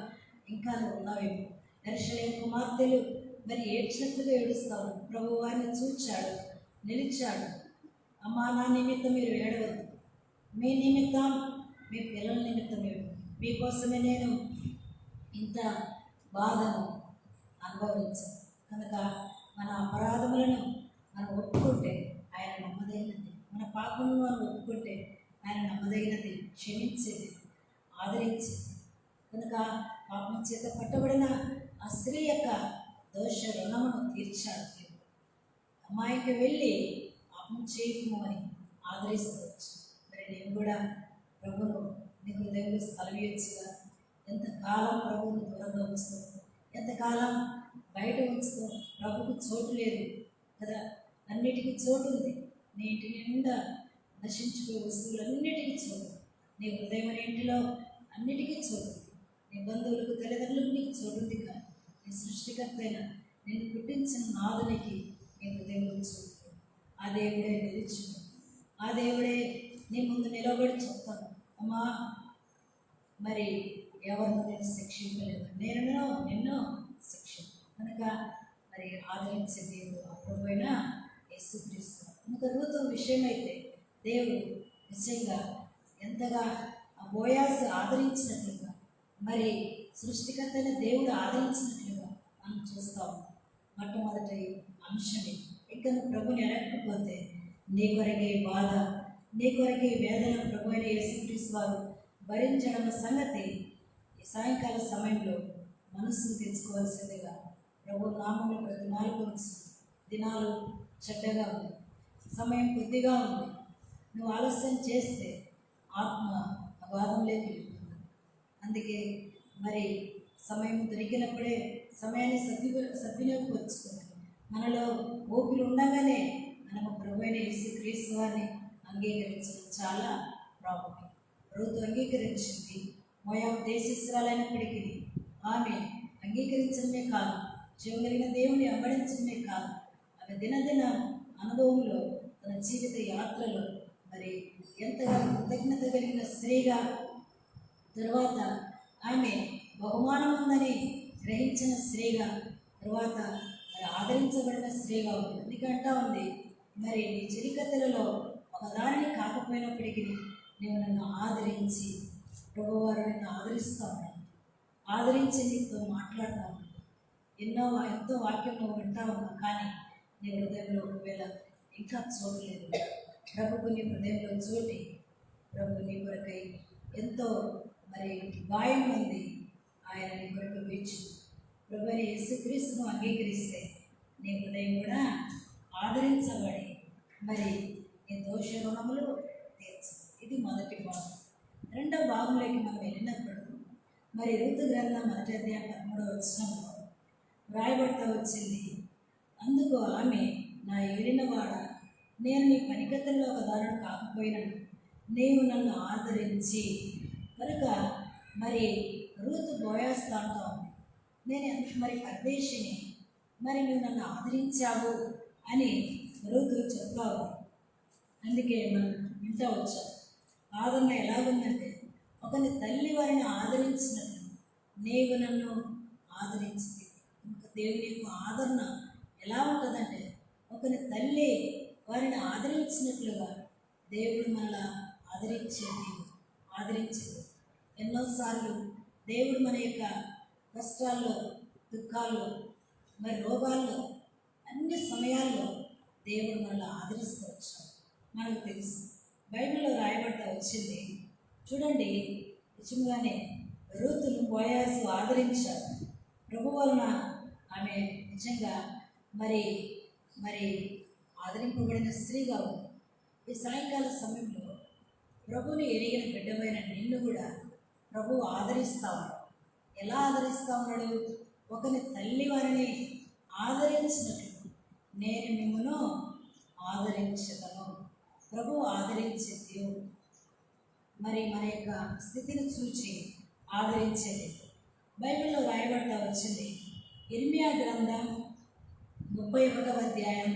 ఇంకా నువ్వు ఉన్నావేమో. యెరూషలేము కుమార్తెలు మరి ఏడ్చినట్లుగా ఏడుస్తావు. ప్రభు వారిని చూచాడు, నిలిచాడు. అమ్మా నా నిమిత్తం మీరు ఏడవద్దు, మీ నిమిత్తం మీ పిల్లల నిమిత్తం ఏడు, మీకోసమే నేను ఇంత బాధను అనుభవించాను. కనుక మన అపరాధములను మనం ఒప్పుకుంటే ఆయన నమ్మదగినది, మన పాపమును మనం ఒప్పుకుంటే ఆయన నమ్మదగినది, క్షమించేది, ఆదరించేది. కనుక పాపం చేత పట్టబడిన ఆ స్త్రీ యొక్క దోష రుణమును తీర్చాడు. అమ్మాయికి వెళ్ళి పాపం చేయము అని ఆదరిస్తవచ్చు. మరి నేను కూడా ప్రభును నీ హృదయంలో స్థలవేయచ్చుగా. ఎంతకాలం ప్రభువును దూరంగా ఉంచుతాం, ఎంతకాలం బయట ఉంచుతాం. ప్రభుకు చోటు లేదు కదా, అన్నిటికీ చోటు ఉంది. నీ ఇంటి నిండా నశించుకునే వస్తువులన్నిటికీ చోటు, నీ హృదయం అనే ఇంటిలో అన్నిటికీ చోటు, నీ బంధువులకు తల్లిదండ్రులకు నీకు చోటు ఉంది. కానీ నీ సృష్టికర్త అయిన నిన్ను పుట్టించిన నాదునికి నీ హృదయంలో చోటు. ఆ దేవుడే నిలిచి, ఆ దేవుడే నీ ముందు నిలబడి చెప్తాను, అమ్మా మరి ఎవరినో నేను శిక్షించలేదు, నిన్ను శిక్షించ. కనుక మరి ఆదరించే దేవుడు అప్పుడైనా యేసుక్రీస్తు. ఇంకా రూతు విషయం అయితే దేవుడు నిజంగా ఎంతగా ఆ బోయాసు ఆదరించినట్లుగా, మరి సృష్టికర్త అయిన దేవుడు ఆదరించినట్లుగా మనం చూస్తాము. మొట్టమొదటి అంశం ఇది. ఇక నువ్వు ప్రభుని ఎరగకపోతే నీ కొరకే బాధ, నీ కొరకే వేదన ప్రభు అయిన యేసుక్రీస్తు వారు భరించడం సంగతి ఈ సాయంకాల సమయంలో మనసును తెచ్చుకోవాల్సిందిగా ప్రభు నామంలో ప్రతిమాలు దినాలు చెడ్డగా ఉంది, సమయం కొద్దిగా ఉంది. నువ్వు ఆలస్యం చేస్తే ఆత్మ అగాధంలోకి వెళ్తుంది. అందుకే మరి సమయం దొరికినప్పుడే సమయాన్ని సద్వినియోగపరుచుకోవాలి. మనలో ఓపిక ఉండగానే మనము ప్రభు అయిన యేసుక్రీస్తు వారిని అంగీకరించడం చాలా ప్రాముఖ్యం. రూతు అంగీకరించింది. మోయాబు దేశస్థురాలైనప్పటికీ ఆమె అంగీకరించడమే కాదు, జీవగలిగిన దేవుని వెంబడించడమే కాదు, ఆమె దినదిన అనుభవంలో తన జీవిత యాత్రలో మరి ఎంతగానో కృతజ్ఞత కలిగిన స్త్రీగా, తరువాత ఆమె బహుమానం ఉందని గ్రహించిన స్త్రీగా, తరువాత మరి ఆదరించబడిన స్త్రీగా ఉంది. ఎందుకంటా ఉంది, మరి నీ చిరికత్తెలలో ఒకదానిని కాకపోయినప్పటికీ నేను నన్ను ఆదరించి, ప్రభువారు నిన్ను ఆదరిస్తా ఉన్నాను, ఆదరించి నీతో మాట్లాడుతా ఉన్నాను. ఎంతో వాక్యం నువ్వు వింటా ఉన్నావు, కానీ నీ హృదయంలో ఒకవేళ ఇంకా చూడలేదు. ప్రభుకు నీ హృదయంలో చోటి, ప్రభు నీ కొరకై ఎంతో మరి గాయం ఉంది, ఆయన నీ కొరకు వీచు. ప్రభుని యేసుక్రీస్తును అంగీకరిస్తే నీ హృదయం కూడా ఆదరించబడి మరి నీ దోష రుణములు తీర్చు. ఇది మొదటి భాగం. రెండవ భాగంలోకి మనం వెళ్ళినప్పుడు మరి ఋతు గ్రంథం 1వ అధ్యాయం 13వ వచనంలో వ్రాయబడతా వచ్చింది, అందుకు ఆమె, నా ఏలినవాడ, నేను నీ పనికత్తెల్లో ఒకదానిని కాకపోయినను నీవు నన్ను ఆదరించి, కనుక మరి రూతు బోయాస్తా అంటా ఉంది, నేను మరి పరదేశిని, మరి నువ్వు నన్ను ఆదరించావు అని రూతు చెప్తా ఉంది. అందుకే మనం వింటూ వచ్చాం, ఆదరణ ఎలాగుందంటే, ఒకని తల్లి వారిని ఆదరించినట్లు నీవు నన్ను ఆదరించింది. దేవుని యొక్క ఆదరణ ఎలా ఉంటుందంటే, ఒకని తల్లి వారిని ఆదరించినట్లుగా దేవుడు మనలా ఆదరించేది. ఎన్నోసార్లు దేవుడు మన యొక్క కష్టాల్లో, దుఃఖాల్లో, మరి రోగాల్లో, అన్ని సమయాల్లో దేవుడు మనల్ని ఆదరిస్తూ వచ్చాడు. మనకు తెలుసు, బైబిల్లో రాయబడతా వచ్చింది. చూడండి, నిజంగానే రూతును బోయాజు ఆదరించారు. ప్రభు వలన ఆమె నిజంగా మరి మరి ఆదరింపబడిన స్త్రీగా ఉంది. ఈ సాయంకాల సమయంలో ప్రభుని ఎరిగిన బిడ్డమైన నిన్ను కూడా ప్రభు ఆదరిస్తా ఉన్నాడు. ఎలా ఆదరిస్తా ఉన్నాడు? ఒకని తల్లి వారిని ఆదరించినట్లు నేను మిమ్మను ఆదరించగలను. ప్రభు ఆదరించే దేవుడు. మరి మన యొక్క స్థితిని చూచి ఆదరించేది. బైబిల్లో రాయబడతా వచ్చింది, ఇర్మియా గ్రంథం 31వ అధ్యాయం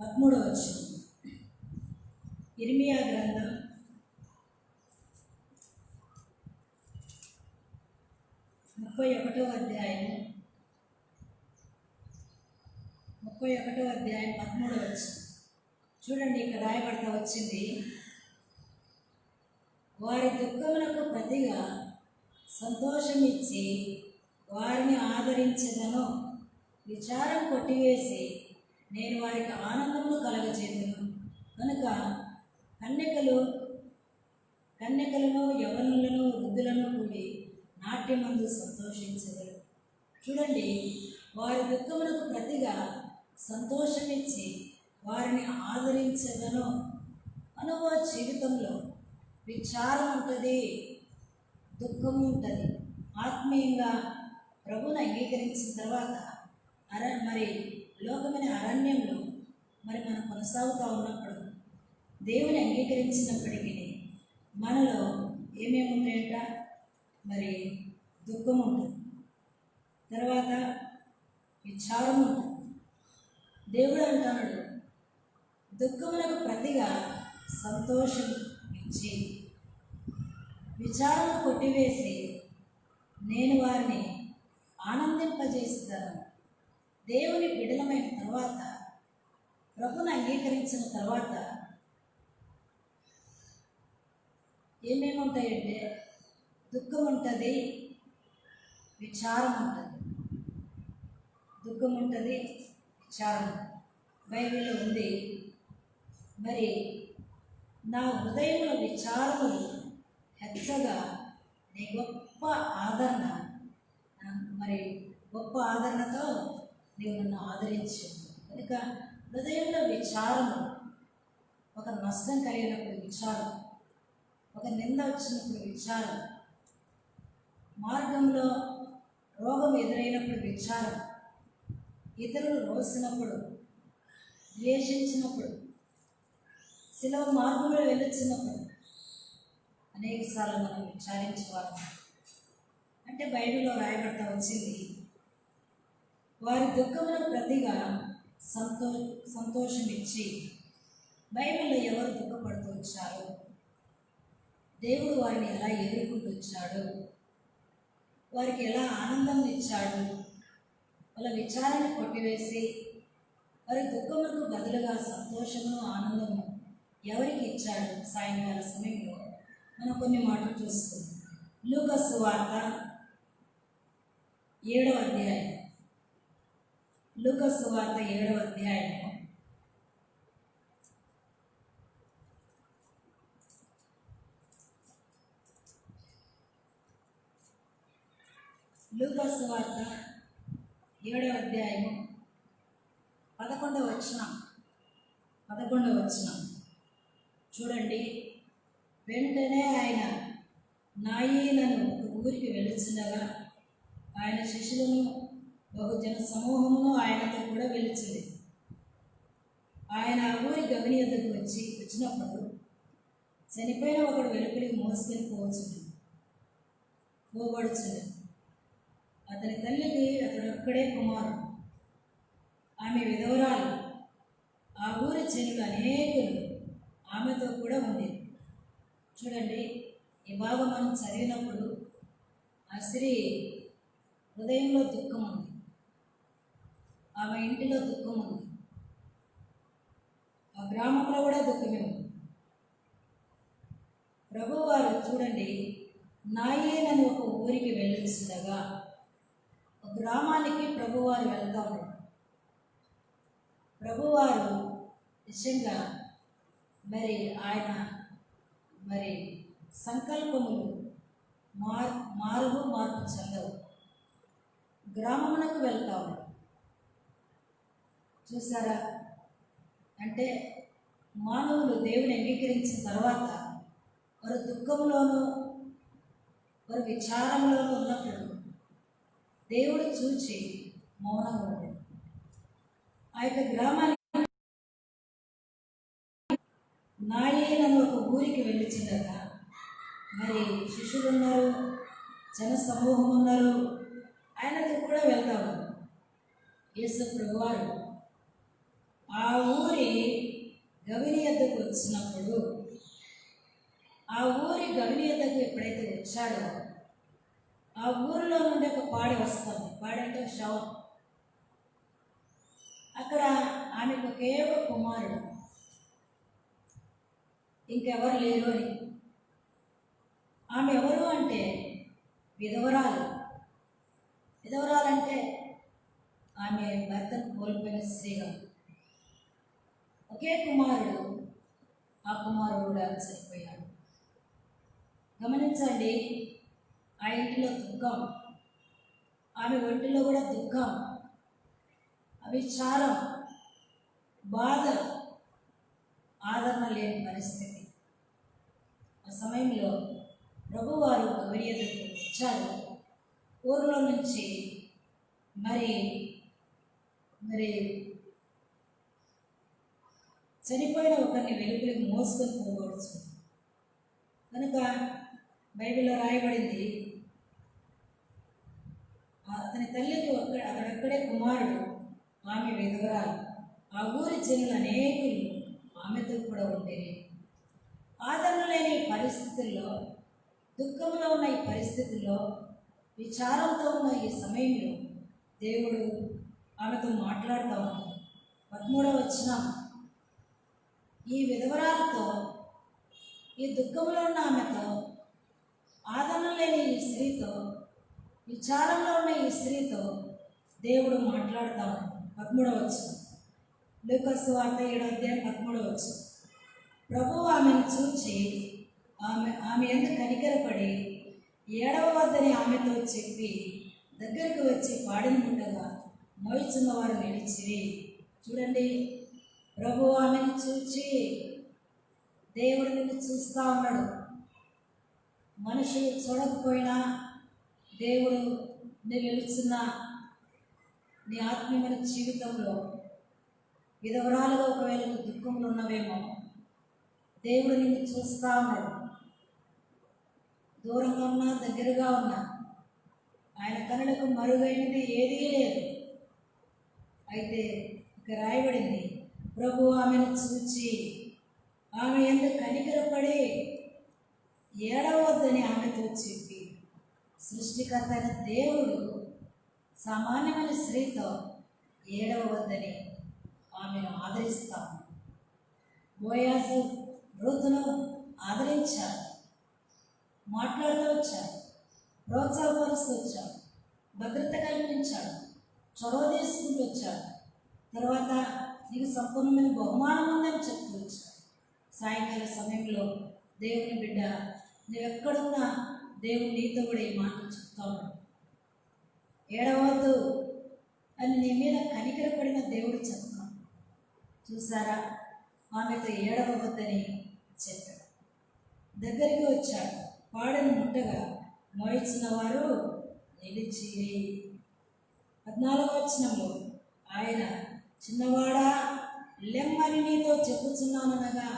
13వ వచనం. ఇర్మియా గ్రంథం 31వ అధ్యాయం 13వ వచనం. చూడండి, ఇక్కడ రాయబడతా వచ్చింది, వారి దుఃఖములకు ప్రతిగా సంతోషమిచ్చి వారిని ఆదరించదను, విచారం కొట్టివేసి నేను వారికి ఆనందమును కలగచేతును. కనుక కన్యకలను యవనులను వృద్ధులను కూడి నాట్యమందు సంతోషించగలరు. చూడండి, వారి దుఃఖములకు ప్రతిగా సంతోషమిచ్చి వారిని ఆదరించదను. అనుభవ జీవితంలో విచారం ఉంటుంది, దుఃఖం ఉంటుంది. ఆత్మీయంగా ప్రభువును అంగీకరించిన తర్వాత మరి లోకమైన అరణ్యంలో మరి మనం కొనసాగుతూ ఉన్నప్పుడు దేవుని అంగీకరించినప్పటికీ మనలో ఏమేమి ఉంటాయంట? మరి దుఃఖం ఉంటుంది, తర్వాత విచారం ఉంటుంది. దేవుడు అంటున్నాడు, దుఃఖములకు ప్రతిగా సంతోషం ఇచ్చి విచారణ కొట్టివేసి నేను వారిని ఆనందింపజేస్తాను. దేవుని బిడలమైన తర్వాత, ప్రభుని అంగీకరించిన తర్వాత ఏమేమి ఉంటాయంటే దుఃఖం ఉంటుంది, విచారం ఉంటుంది. దుఃఖం ఉంటుంది, విచారం బైబిల్లో ఉంది. మరి నా హృదయంలో విచారములు హెచ్చగా నీ గొప్ప ఆదరణ, మరి గొప్ప ఆదరణతో నీవు నన్ను ఆదరించు. కనుక హృదయంలో విచారము, ఒక నష్టం కలిగినప్పుడు విచారం, ఒక నింద వచ్చినప్పుడు విచారం, మార్గంలో రోగం ఎదురైనప్పుడు విచారం, ఇతరులు రోసినప్పుడు, ద్వేషించినప్పుడు, శిలవ మార్గంలో వెళ్ళొచ్చినప్పుడు అనేక సార్లు మనం విచారించేవాళ్ళం. అంటే బైబిల్లో రాయబడతా వచ్చింది, వారి దుఃఖములకు ప్రతిగా సంతోషం ఇచ్చి బైబిల్లో ఎవరు దుఃఖపడుతూ వచ్చారు, దేవుడు వారిని ఎలా ఎదుర్కొంటూ వచ్చాడు, వారికి ఎలా ఆనందం ఇచ్చాడు, వాళ్ళ విచారాన్ని కొట్టివేసి వారి దుఃఖములకు బదులుగా సంతోషము ఆనందము ఎవరికి ఇచ్చాడు. సాయంకాల సమయంలో మనం కొన్ని మాటలు చూసుకుందాం. లూకా సువార్త 7వ అధ్యాయం. లూకా సువార్త 7వ అధ్యాయము లూకా సువార్త 7వ అధ్యాయము 11వ వచనం చూడండి. వెంటనే ఆయన నాయీలను ఒక ఊరికి వెలుచుండగా ఆయన శిష్యులను బహుజన సమూహమును ఆయనతో కూడా వెలుచుంది. ఆయన ఆ ఊరి గవిని వద్దకు వచ్చినప్పుడు చనిపోయిన ఒకడు వెలుపలికి మోసుకొని పోబడుచుంది. అతని తల్లికి అతడొక్కడే కుమారుడు, ఆమె విధవరాలు. ఆ ఊరి జనులు అనేకులు ఆమెతో కూడా ఉండేది. చూడండి, ఈ భాగం మనం చదివినప్పుడు ఆ స్త్రీ హృదయంలో దుఃఖం ఉంది, ఆమె ఇంటిలో దుఃఖం ఉంది, ఆ గ్రామంలో కూడా దుఃఖమే ఉంది. ప్రభువారు చూడండి, నాయేనని ఒక ఊరికి వెళ్ళిస్తుండగా ఒక గ్రామానికి ప్రభువారు వెళ్తా ఉన్నారు. ప్రభువారు నిజంగా ఆయన సంకల్పములు మార్పు చెందవు. గ్రామమునకు వెళ్తా ఉన్నారు. చూసారా, అంటే మానవులు దేవుని అంగీకరించిన తర్వాత వారు దుఃఖంలోనూ వారు విచారంలోనూ ఉన్నప్పుడు దేవుడు చూచి మౌనంగా ఉన్నాడు. ఆ యొక్క గ్రామానికి నాయేనని ఒక ఊరికి వెళ్ళిచిండగా శిష్యులు ఉన్నారు, జన సమూహం ఉన్నారు, ఆయనతో కూడా వెళ్తా ఉన్నారు. యేసు ప్రభువారు ఆ ఊరి గవిని వద్దకు వచ్చినప్పుడు, ఆ ఊరి గవిని వద్దకు ఎప్పుడైతే వచ్చాడో ఆ ఊరిలో నుండి ఒక పాడి వస్తుంది. పాడి అంటే శవం. అక్కడ ఆమెకు ఒకే ఒక కుమారుడు, ఇంకెవరు లేరు అని. ఆమె ఎవరు అంటే విధవరాలు. విధవరాలంటే ఆమె భర్తను కోల్పోయిన స్త్రీగా. ఒకే కుమారుడు, ఆ కుమారుడు కూడా చనిపోయాడు. గమనించండి, ఆ ఇంటిలో దుఃఖం, ఆమె ఒంటిలో కూడా దుఃఖం, విచారం, బాధ, ఆదరణ లేని పరిస్థితి. ఆ సమయంలో ప్రభువారు గవిని వద్దకు వచ్చారు. ఊరిలో నుంచి మరి చనిపోయిన ఒకరిని వెలుపలికి మోసుకొని పోవచ్చు. కనుక బైబిల్లో రాయబడింది, అతని తల్లికి అతడొక్కడే కుమారుడు, ఆమె విధవరాలు. ఆ ఊరి జనులు అనేకులు ఆమెతో కూడా ఉండేవి. ఆదరణ లేని పరిస్థితుల్లో, దుఃఖంలో ఉన్న ఈ పరిస్థితుల్లో, విచారంతో ఉన్న ఈ సమయంలో దేవుడు ఆమెతో మాట్లాడుతూ ఉన్నాడు. 13వ వచనం, ఈ విధవరాలతో, ఈ దుఃఖంలో ఉన్న ఆమెతో, ఆదరణ లేని ఈ స్త్రీతో, విచారంలో ఉన్న ఈ స్త్రీతో దేవుడు మాట్లాడుతూ ఉన్నాడు. 13వ వచనం, లూకా సువార్త 7వ అధ్యాయం 13వ వచనం. ప్రభువు ఆమెను చూచి ఆమె ఎందుకు కనికరపడి 7వ వద్దని ఆమెతో చెప్పి దగ్గరికి వచ్చి పాడిన ముట్టగా మోయిచున్న వారు నిలిచిరి. చూడండి, ప్రభువు ఆమెను చూచి, దేవుడు నిన్ను చూస్తూ ఉన్నాడు. మనుషులు చూడకపోయినా దేవుడు నువ్వు వెలుచున్న నీ ఆత్మీయమైన జీవితంలో విధవరాలుగా ఒకవేళ నువ్వు దుఃఖంలో ఉన్నవేమో, దేవుడు నిన్ను చూస్తూ ఉన్నాడు. దూరంగా ఉన్నా, దగ్గరగా ఉన్నా, ఆయన కనులకు మరుగైనది ఏదీ లేదు. అయితే ఇక రాయబడింది, ప్రభు ఆమెను చూచి ఆమె ఎందుకు కనికరపడి ఏడవద్దని ఆమెతో చెప్పి, సృష్టికర్త అయిన దేవుడు సామాన్యమైన స్త్రీతో ఏడవద్దని ఆమెను ఆదరిస్తాము. బోయాజు రూతును ఆదరించాడు, మాట్లాడుతూ వచ్చాడు, ప్రోత్సాహపరుస్తూ వచ్చాడు, భద్రత కల్పించాడు, చొరవ తీసుకుంటూ వచ్చాడు. తర్వాత నీకు సంపూర్ణమైన బహుమానం ఉందని చెప్తూ వచ్చాడు. సాయంకాల సమయంలో దేవుని బిడ్డ, నువ్వెక్కడున్నా దేవుడు నీతో కూడా ఈ మాటలు చెప్తా ఉన్నాడు. ఏడవద్దు అని నీ మీద కనికరపడిన దేవుడు చెప్తాను. చూసారా, ఆమెతో ఏడవద్దని చెప్పాడు. దగ్గరికి వచ్చాడు, పాడని ముట్టగా మోయించిన వారు నిలిచి. 14వ వచనంలో ఆయన, చిన్నవాడా లెమ్మని నీతో చెప్పుచున్నాననగా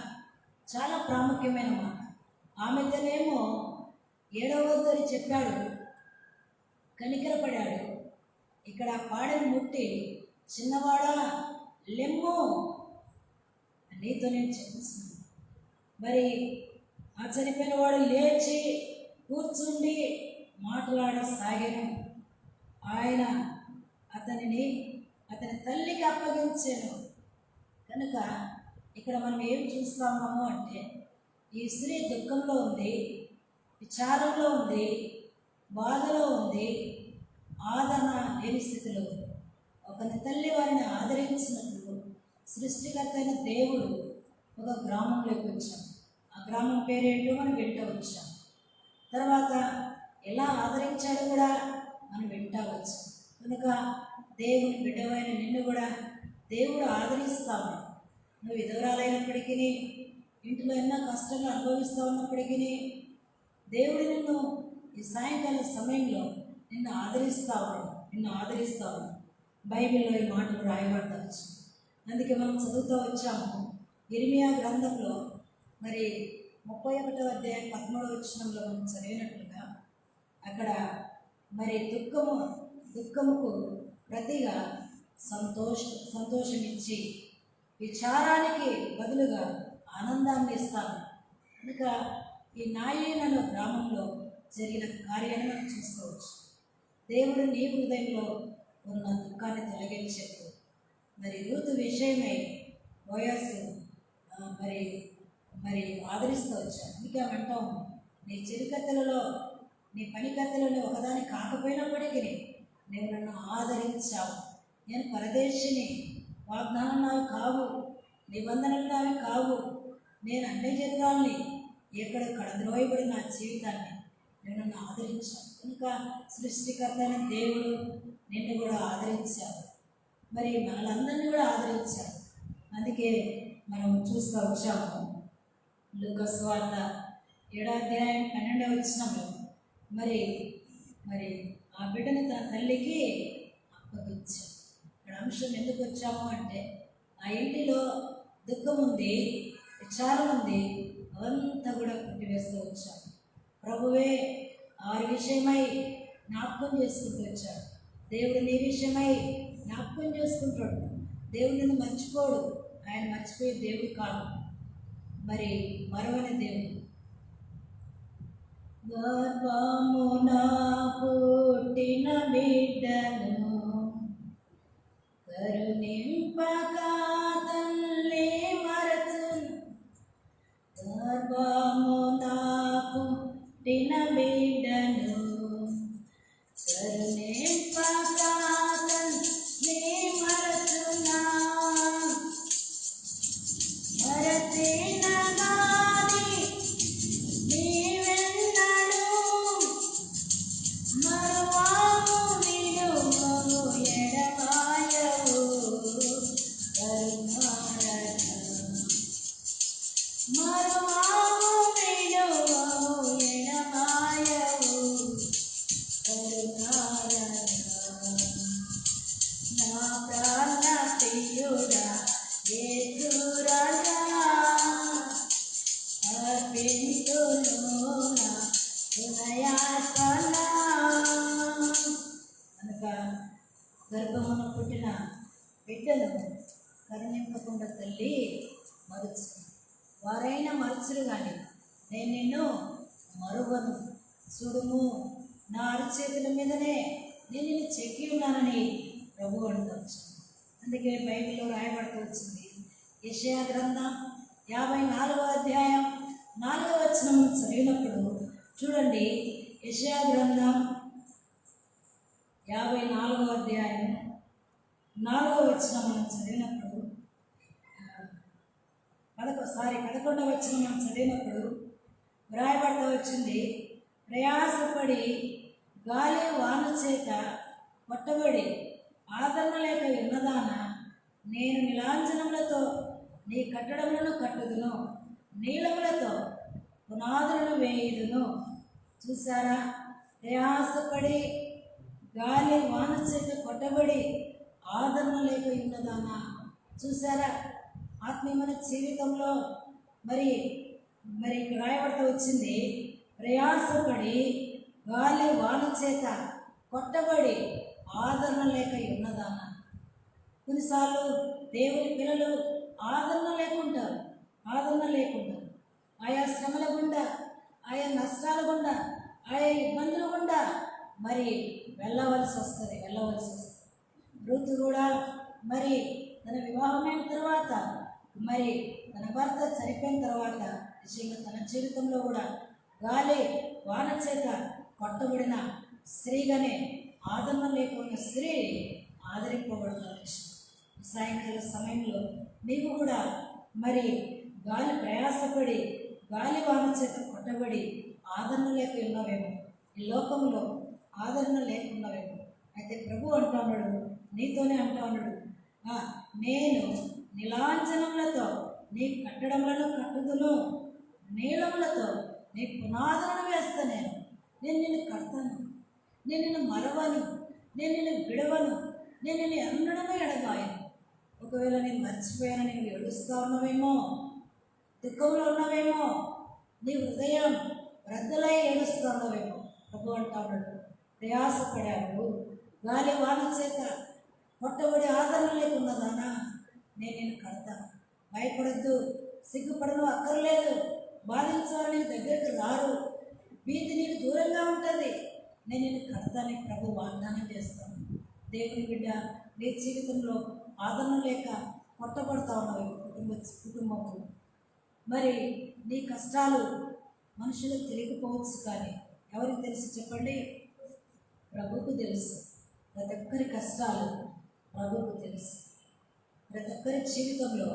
చాలా ప్రాముఖ్యమైన మాట. ఆమెతోనేమో ఏడవద్దని చెప్పాడు, కనికరపడాడు. ఇక్కడ పాడని ముట్టి, చిన్నవాడా లెమ్ము నీతో నేను చెప్పుతున్నాను. మరి ఆ చనిపోయిన వాడు లేచి కూర్చుండి మాట్లాడసాగాను. ఆయన అతని తల్లికి అప్పగించాను. కనుక ఇక్కడ మనం ఏం చూస్తాము అంటే, ఈ స్త్రీ దుఃఖంలో ఉంది, విచారంలో ఉంది, బాధలో ఉంది, ఆదరణ లేని స్థితిలో ఉంది. ఒకరి తల్లి వారిని ఆదరించినట్లు సృష్టికర్త అయిన దేవుడు ఒక గ్రామంలోకి వచ్చాం. ఆ గ్రామం పేరేంటో మనం వింటూ వచ్చాం. తర్వాత ఎలా ఆదరించాడో కూడా మనం వింటూ వచ్చాం. కనుక దేవుని బిడ్డమైన నిన్ను కూడా దేవుడు ఆదరిస్తాడు. నువ్వు విధవరాలైనప్పటికీ, ఇంట్లో ఎన్నో కష్టాలు అనుభవిస్తూ ఉన్నప్పటికీ దేవుడు నిన్ను ఈ సాయంకాల సమయంలో నిన్ను ఆదరిస్తావు. బైబిల్లో ఈ మాటలు రాయబడవచ్చు. అందుకే మనం చదువుతూ వచ్చాము. ఇర్మియా గ్రంథంలో మరి 31వ అధ్యాయం 13వ వచనంలో మనం చదివినట్లుగా, అక్కడ మరి దుఃఖముకు ప్రతిగా సంతోషమిచ్చి విచారానికి బదులుగా ఆనందాన్ని ఇస్తాను. కనుక ఈ నాయనను గ్రామంలో జరిగిన కార్యాన్ని మనం చూసుకోవచ్చు. దేవుడు నీ హృదయంలో ఉన్న దుఃఖాన్ని తొలగించేది. మరి రూతు విషయమై బోయాజు మరి ఆదరిస్తూ వచ్చాను. అందుకే అంటాం, నీ చిరుకత్తెలలో, నీ పనికత్తెలలో ఒకదాని కాకపోయినప్పటికీ నేను నన్ను ఆదరించావు. నేను పరదేశిని, వాగ్దానం నావి కావు, నిబంధనలు నావి కావు, నేను అన్యజనురాల్ని, ఎక్కడ కడద్రోయబడి నా జీవితాన్ని నేను నన్ను ఆదరించాను. కనుక సృష్టికర్త అయిన దేవుడు నిన్ను కూడా ఆదరించాడు. మరి మనలందరినీ కూడా ఆదరించాడు. అందుకే మనం చూస్తూ వచ్చాము. లూకా సువార్త 7వ అధ్యాయం 12వ వచనంలో మరి ఆ బిడ్డని తన తల్లికి అప్పగించాడు. ఇక్కడ అంశం ఎందుకు వచ్చాము అంటే, ఆ ఇంటిలో దుఃఖం ఉంది, విచారం ఉంది, అవంతా కూడా కొట్టివేస్తూ వచ్చాము. ప్రభువే వారి విషయమై జ్ఞాపకం చేసుకుంటూ వచ్చాడు. దేవుడు నీ విషయమై జ్ఞాపకం చేసుకుంటాడు. దేవుడు నిన్ను మర్చిపోడు. ఆయన మర్చిపోయే దేవుడు కాదు, మరి మరవని దేవుడు. గర్భమున పుట్టిన బిడ్డను కరుణింపగా తల్లి మరచును. గర్భమున పుట్టిన బిడ్డను కరుణింపగా తల్లి మరచునా. మరచిన గాని నీవెన్నడూ మరువావు విడువవు ఎడబాయవు కరుణారత. మరువావు విడువవు ఎడబాయవు కరుణారత. నా ప్రాణ ప్రియుడా యేసు రాజా, అర్పింతును నా హృదయార్పణ. కనుక గర్భమున పుట్టిన బిడ్డను కరుణింపకుండా తల్లి మరుచుకుంది. వారైనా మరచురు కానీ నేను నిన్ను మరువను. చూడుము, నా అరచేతుల మీదనే నేను నిన్ను చెక్కి ఉన్నానని ప్రభు అంటూ వచ్చింది. అందుకే బైబిల్లో రాయబడుతూ వచ్చింది. యెషయా గ్రంథం 54వ అధ్యాయం 4వ వచనం చదివినప్పుడు చూడండి. యెషయా గ్రంథం 54వ అధ్యాయం 4వ వచనం మనం చదివినప్పుడు 11వ వచనం మనం చదివినప్పుడు వ్రాయబడుతూ వచ్చింది. ప్రయాసపడి గాలి వాన చేత కొట్టబడి ఆదరణ లేక ఉన్నదాన, నేను నీలాంజనములతో నీ కట్టడములను కట్టుదును, నీలములతో పునాదులను వేయుదును. చూసారా? ప్రయాసపడి గాలి వాన చేత కొట్టబడి ఆదరణ లేక ఉన్నదానా. చూసారా? ఆత్మీయమైన జీవితంలో మరి మరి ఇక్కడ రాయబడుతూ వచ్చింది. ప్రయాసపడి గాలి వాన చేత కొట్టబడి ఆదరణ లేక ఉన్నదానా. కొన్నిసార్లు దేవుని పిల్లలు ఆదరణ లేకుంటారు. ఆయా శ్రమల గుండా, ఆయా నష్టాల గుండా, ఆయా ఇబ్బందుల గుండా మరి వెళ్ళవలసి వస్తుంది. ఋతు కూడా మరి తన వివాహమైన తర్వాత మరి తన భర్త చనిపోయిన తర్వాత నిజంగా తన జీవితంలో కూడా గాలి వాన చేత కొట్టబడిన స్త్రీగానే ఆదరణ లేకున్న స్త్రీ ఆదరింపబడుతున్న సాయంకాల సమయంలో నీవు కూడా మరి గాలి ప్రయాసపడి గాలి వాన చేత కొట్టబడి ఆదరణ లేక ఉన్నవేమో, ఈ లోకంలో ఆదరణ లేకున్నవేమో. అయితే ప్రభు అంటా ఉన్నాడు, నీతోనే అంటా ఉన్నాడు, నేను నీలాంజనములతో నీ కట్టడములను కట్టుదును, నీలములతో నీ పునాదులను వేస్తా. నేను నిన్ను కడతాను, నేను నిన్ను మరవను, నేను నిన్ను విడవను, నేను నిన్ను ఎన్నడనూ ఎడబాయను. ఒకవేళ నేను మర్చిపోయాను, నేను ఏడుస్తూ ఉన్నావేమో, దుఃఖంలో ఉన్నావేమో, నీ హృదయం రద్దలై ఏడుస్తూ ఉన్నావేమో. ప్రభు అంటా ఉన్నాడు, ప్రయాసపడావు గాలి వాన చేత కొట్టబడి ఆదరణ లేకున్నదానా, నేను నిన్ను కడతాను. భయపడద్దు, సిగ్గుపడను అక్కర్లేదు. బాధించాలని నీకు దగ్గరికి రారు, భీతి నీకు దూరంగా ఉంటుంది. నేను నిన్ను కడతానని ప్రభు వాగ్దానం చేస్తాను. దేవుని బిడ్డ, నీ జీవితంలో ఆదరణ లేక కొట్టబడతా ఉన్నావు కుటుంబంలో. మరి నీ కష్టాలు మనుషులకు తెలియకపోవచ్చు, కానీ ఎవరికి తెలుసు చెప్పండి? ప్రభువుకు తెలుసు. ప్రతి ఒక్కరి కష్టాలు ప్రభువుకు తెలుసు. ప్రతి ఒక్కరి జీవితంలో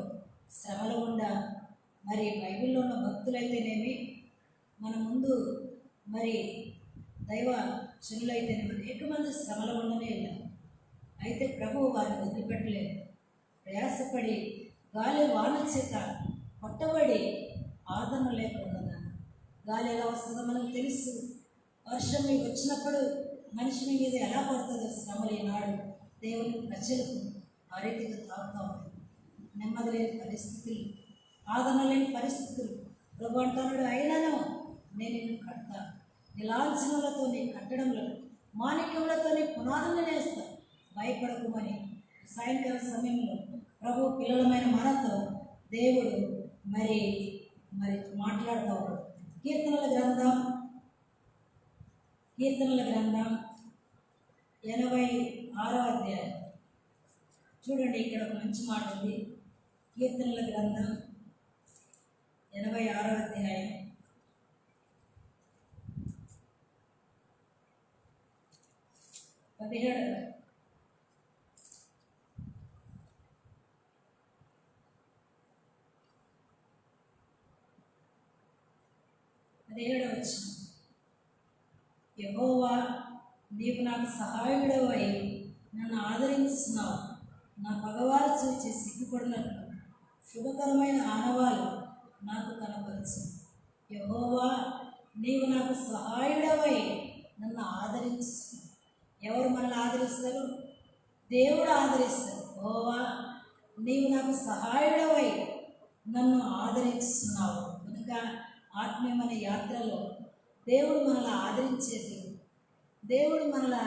శ్రమలు గుండా మరి బైబిల్లో ఉన్న భక్తులైతేనేమి, మన ముందు మరి దైవ జనులైతేనేమి అనేక మంది శ్రమల గుండానే వెళ్ళారు. అయితే ప్రభువు వారిని వదిలిపెట్టలేదు. ప్రయాసపడి గాలి వాన చేత కొట్టబడి ఆదరణ లేకుండా. గాలి ఎలా వస్తుందో మనకు తెలుసు. వర్షం మీకు వచ్చినప్పుడు మనిషిని మీద ఎలా పడుతుందో శ్రమలు ఈనాడు దేవుని ప్రజలకు ఆ రీతిగా తాగుతూ ఉన్నాయి. నెమ్మది లేని పరిస్థితులు, ఆదరణ లేని పరిస్థితులు. ప్రభు అంటున్నాడు, అయినను నేను నిన్ను కడతా, నీలాంఛనలతో నీ కట్టడంలో మాణిక్యములతో నీ పునాదులను వేస్తా, భయపడకుమని సాయంకాల సమయంలో ప్రభు పిల్లలమైన మనతో దేవుడు మరి మరి మాట్లాడుతూ ఉన్నాడు. కీర్తనల గ్రంథం 86వ అధ్యాయం చూడండి. ఇక్కడ ఒక మంచి మాట ఉంది. కీర్తనల గ్రంథం 86వ అధ్యాయం 17వ వచనం. యెహోవా, నీవు నాకు సహాయుడవై నన్ను ఆదరించున్నావు. నా పగవారు చూచి సిగ్గుపడినట్లు శుభకరమైన ఆనవాలు నాకు కనపరచు. యెహోవా, నీవు నాకు సహాయుడవై నన్ను ఆదరించున్నావు. ఎవరు మనల్ని ఆదరిస్తారు? దేవుడు ఆదరిస్తారు. యెహోవా, నీవు నాకు సహాయుడవై నన్ను ఆదరించున్నావు. కనుక ఆత్మీయమైన యాత్రలో దేవుడు మనల్ని ఆదరించేది, దేవుడు మనల్ని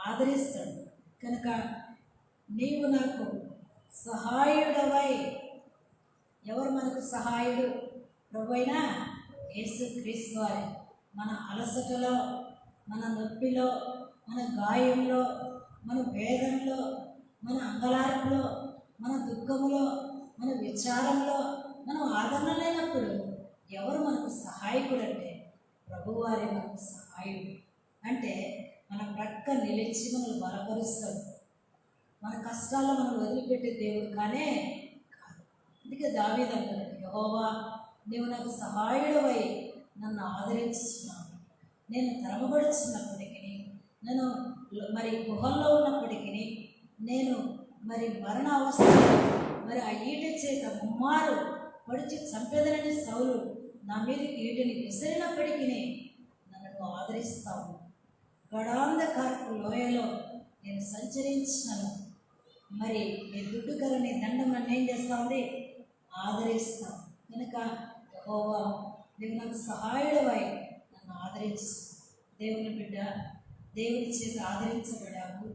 ఆదరిస్తాడు. కనుక నీవు నాకు సహాయుడవై. ఎవరు మనకు సహాయుడు? ప్రభు అయిన యేసుక్రీస్తు వారే మన అలసటలో, మన నొప్పిలో, మన గాయంలో, మన వేదనలో, మన అంగలార్పులో, మన దుఃఖములో, మన విచారంలో మనం ఆదరణ లేనప్పుడు ఎవరు మనకు సహాయకుడు అంటే ప్రభువారే మనకు సహాయుడు. అంటే మన ప్రక్క నిలిచి మనల్ని బలపరుస్తాడు. మన కష్టాల్లో మనం వదిలిపెట్టే దేవుడు కానే కాదు. అందుకే దావీదు అంటున్నాడు, యెహోవా నీవు నాకు సహాయుడవై నన్ను ఆదరించుతున్నావు. నేను తరమబడుచున్నప్పటికీ, నేను మరి గుహల్లో ఉన్నప్పటికీ, నేను మరి మరణ అవస్థ మరి ఆ ఈట చేత ముమ్మారు పొడిచి చంపేదనని సౌలు నా మీదకి ఈటని విసిరినప్పటికీ నన్ను ఆదరిస్తావు. గడాంధకారపు లోయలో నేను సంచరించినాను, మరి నీ దుడ్డుకర నీ దండం నన్ను ఏం చేస్తా ఉంది? ఆదరిస్తావు. కనుక యెహోవా నీవు నాకు సహాయుడవై నన్ను ఆదరించు. దేవుని బిడ్డ, దేవుని చేత ఆదరించబడావు,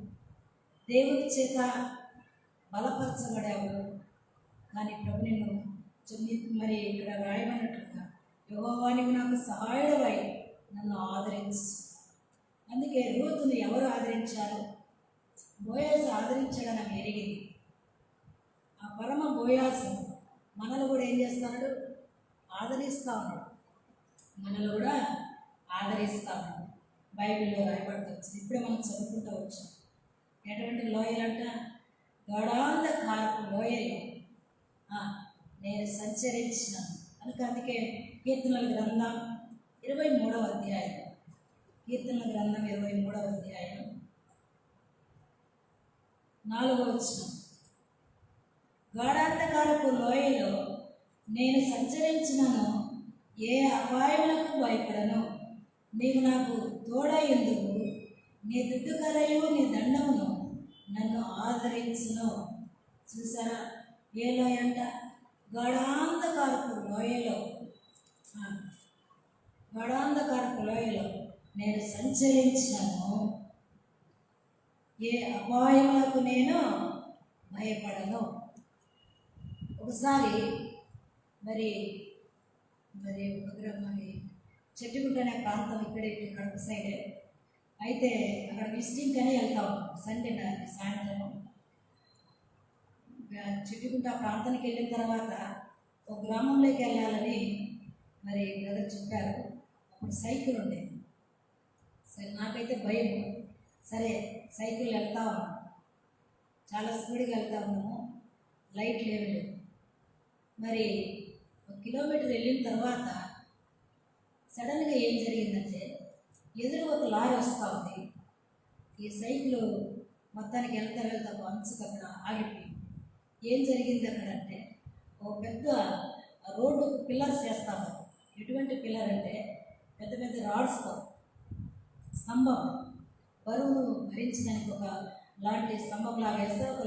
దేవుని చేత బలపరచబడావు. కానీ ప్రభు నిన్ను మరి ఇక్కడ రాయమన్నట్లుగా యెహోవా నీవు నాకు సహాయుడవై నన్ను ఆదరించు. అందుకే రూతును ఎవరు ఆదరించారు? బోయాజు ఆదరించాడని ఆమె ఎరిగింది. ఆ పరమ బోయాజు మనల్ని కూడా ఏం చేస్తున్నాడు? ఆదరిస్తూ ఉన్నాడు. మనల్ని కూడా ఆదరిస్తూ ఉన్నాడు. బైబిల్లో రాయబడుతూ వచ్చింది. ఇప్పుడే మనం చదువుకుంటూ వచ్చాం. ఎటువంటి లోయలంట? గడాంధకారపు లోయలో నేను సంచరించినాను కనుక. అందుకే కీర్తనల గ్రంథం 23వ అధ్యాయం, కీర్తనల గ్రంథం 23వ అధ్యాయం 4వ వచనం, గాఢాంధకారపు లోయలో నేను సంచరించినను, ఏ అపాయములకు భయపడను. నీవు నాకు తోడయ్యందుకు, నీ దుడ్డుకరయు నీ దండమును నన్ను ఆదరించును. చూసారా? ఏ లోయ అంట? గాఢాంధకారపు లోయలో, గాఢాంధకారపు లోయలో నేను సంచరించినను, ఏ అపాయములకు నేను భయపడను. ఒకసారి మరి మరి మరి చెట్టుగుంట అనే ప్రాంతం ఇక్కడ కడప సైడే. అయితే అక్కడ విజిటింగ్ అని వెళ్తాం సండే సాయంత్రం. చెట్టుగుంట ప్రాంతానికి వెళ్ళిన తర్వాత ఒక గ్రామంలోకి వెళ్ళాలని మరి బ్రదర్ చెప్పారు. అప్పుడు సైకిల్ ఉండేది. సరే, నాకైతే భయం. సరే, సైకిల్ వెళ్తా ఉన్నాం, చాలా స్పీడ్గా వెళ్తా ఉన్నాము, లైట్ లేవు. మరి 1 కిలోమీటర్ వెళ్ళిన తర్వాత సడన్గా ఏం జరిగిందంటే, ఎదురు ఒక లారీ వస్తూ ఉంది. ఈ సైకిల్ మొత్తానికి వెళ్తా అంచుకు అక్కడ ఆగిపోయింది. ఏం జరిగింది అక్కడ అంటే, ఒక పెద్ద రోడ్డు పిల్లర్స్ వేస్తాము. ఎటువంటి పిల్లర్ అంటే పెద్ద పెద్ద రాడ్స్తో స్తంభం, బరువును భరించడానికి ఒక లాంటి స్తంభం లాగా వేస్తే ఒక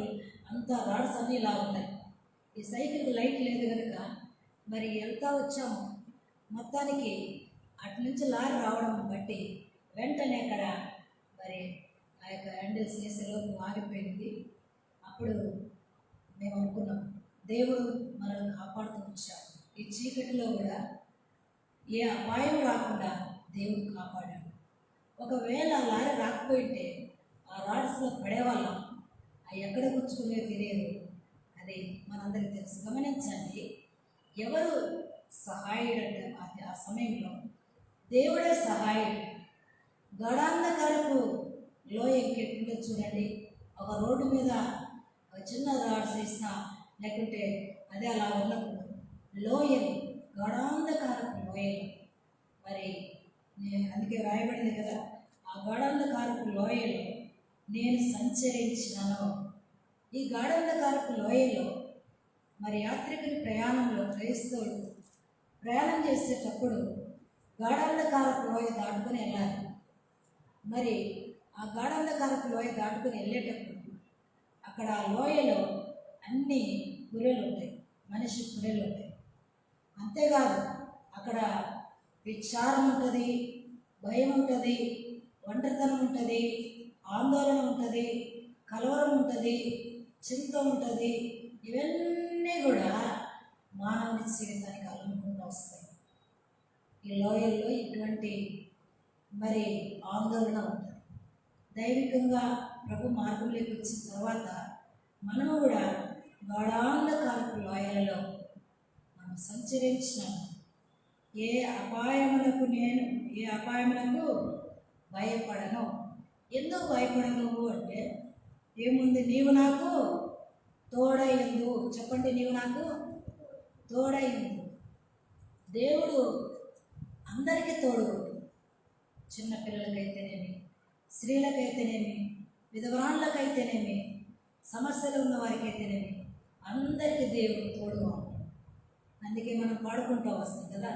అంతా రాడ్స్ అన్నీ ఇలా ఉన్నాయి. ఈ సైకిల్కి లైట్ లేదు కనుక మరి వెళ్తా వచ్చాము. మొత్తానికి అటు నుంచి లారీ రావడం బట్టి వెంటనే అక్కడ మరి ఆ యొక్క హ్యాండిల్స్ వేసేలోపు ఆగిపోయింది. అప్పుడు మేము అనుకున్నాం, దేవుడు మనల్ని కాపాడుతూ వచ్చాడు. ఈ చీకటిలో కూడా ఏ అపాయం రాకుండా దేవుడు కాపాడాడు. ఒకవేళ లారీ రాకపోయింటే ఆ రాడ్స్లో పడేవాళ్ళం. అవి ఎక్కడ కూర్చుకునే తెలియదు. అది మనందరికీ తెలుసు. గమనించండి, ఎవరు సహాయుడు అంటే ఆ సమయంలో దేవుడే సహాయుడు. గడాంధకారపు లోయ ఎక్కేటుందో చూడండి. ఒక రోడ్డు మీద ఒక చిన్న రాడ్స్ వేసినా లేకుంటే అదే అలా ఉన్నప్పుడు లోయలు, గడాంధకారపు లోయలు. మరి అందుకే రాయబడింది కదా, ఆ గాఢాంధకారపు లోయలో నేను సంచరించినాను. ఈ గాఢాంధకారపు లోయలో మరి యాత్రికుని ప్రయాణంలో క్రైస్తవుడు ప్రయాణం చేసేటప్పుడు గాఢాంధకారపు లోయ దాటుకొని వెళ్ళాలి. మరి ఆ గాఢాంధకారపు లోయ దాటుకొని వెళ్ళేటప్పుడు అక్కడ ఆ లోయలో అన్ని గుర్రెలు ఉంటాయి, మనిషి గుర్రెలు ఉంటాయి. అంతేకాదు అక్కడ విచారం ఉంటుంది, భయం ఉంటుంది, ఒంటరితనం ఉంటుంది, ఆందోళన ఉంటుంది, కలవరం ఉంటుంది, చింత ఉంటుంది. ఇవన్నీ కూడా మానవుని జీవితానికి అలుముకుంటూ వస్తాయి. ఈ లోయల్లో ఇటువంటి మరి ఆందోళన ఉంటుంది. దైవికంగా ప్రభు మార్గంలోకి వచ్చిన తర్వాత మనము కూడా గాఢాంధకారపు లోయలలో మనం సంచరించినాము. ఏ అపాయములకు భయపడను. ఎందుకు భయపడను అంటే ఏముంది, నీవు నాకు తోడైందు. చెప్పండి, నీవు నాకు తోడైందు. దేవుడు అందరికీ తోడు. చిన్నపిల్లలకైతేనేమి, స్త్రీలకైతేనేమి, విధవరాళ్ళకైతేనేమి, సమస్యలు ఉన్న వారికైతేనేమి అందరికీ దేవుడు తోడుగా ఉంటాడు. అందుకే మనం పాడుకుంటూ వస్తాం కదా,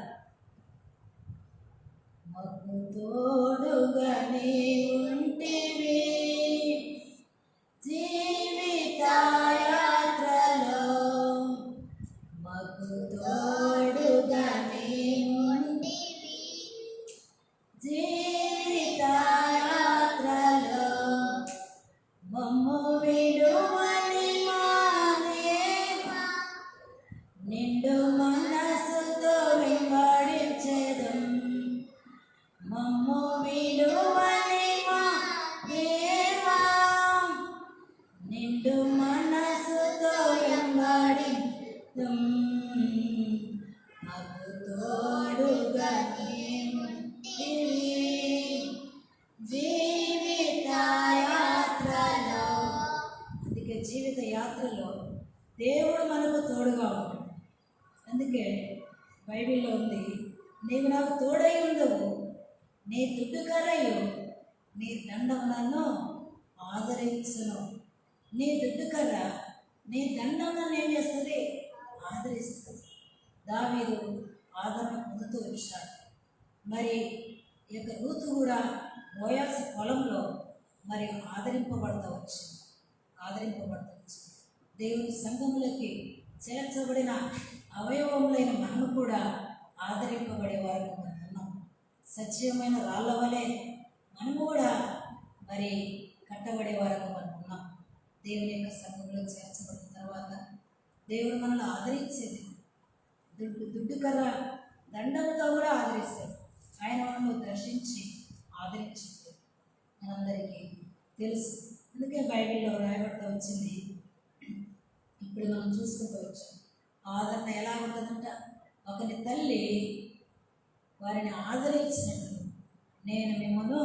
మాకు తోడుగా నీవుంటివి జీవిత యాత్రలో, మాకు తోడుగా నీవుంటివి జీవిత యాత్రలో, మమ్ము విడువని మా దేవా, నిండు మనసుతో వెంబడించెదం. మమ్ము విడువని మా దేవా, నిండు మనసుతో వెంబడించెదం. మాకు తోడుగా నీవుంటివి జీవిత యాత్రలో. అందుకే జీవిత యాత్రలో దేవుడు మనకు తోడుగా ఉంటాడు. అందుకే బైబిల్లో ఉంది, నీవు నాకు తోడై ఉండవు, నీ దుడ్డు కర్రయు నీ దండం నన్ను ఆదరించును. నీ దుడ్డు కర్ర నీ దండం నన్ను ఏం చేస్తుంది? ఆదరిస్తుంది. దావీదు ఆదరణ పొందుతూ వచ్చాడు. మరి ఈ యొక్క రూతు కూడా బోయాసు పొలంలో మరి ఆదరింపబడతా వచ్చింది. దేవుని సంఘములకి చేర్చబడిన అవయవములైన మనము కూడా ఆదరింపబడే వారికి మనం ఉన్నాం. సజీవమైన రాళ్ళ వలె మనము కూడా మరి కట్టబడే వారికి మనం ఉన్నాం. దేవుని యొక్క సంఘంలో చేర్చబడిన తర్వాత దేవుడు మనల్ని ఆదరించేది. దుడ్డు కర్ర దండంతో కూడా ఆదరిస్తాడు. ఆయన మనల్ని దర్శించి ఆదరించింది మనందరికీ తెలుసు. అందుకే బైబిల్లో రాయబడతా వచ్చింది. ఇప్పుడు మనం చూసుకుంటూ వచ్చాం. ఆదరణ ఎలా ఉంటుందంట, ఒకరి తల్లి వారిని ఆదరించినట్లు నేను మిమ్మల్ని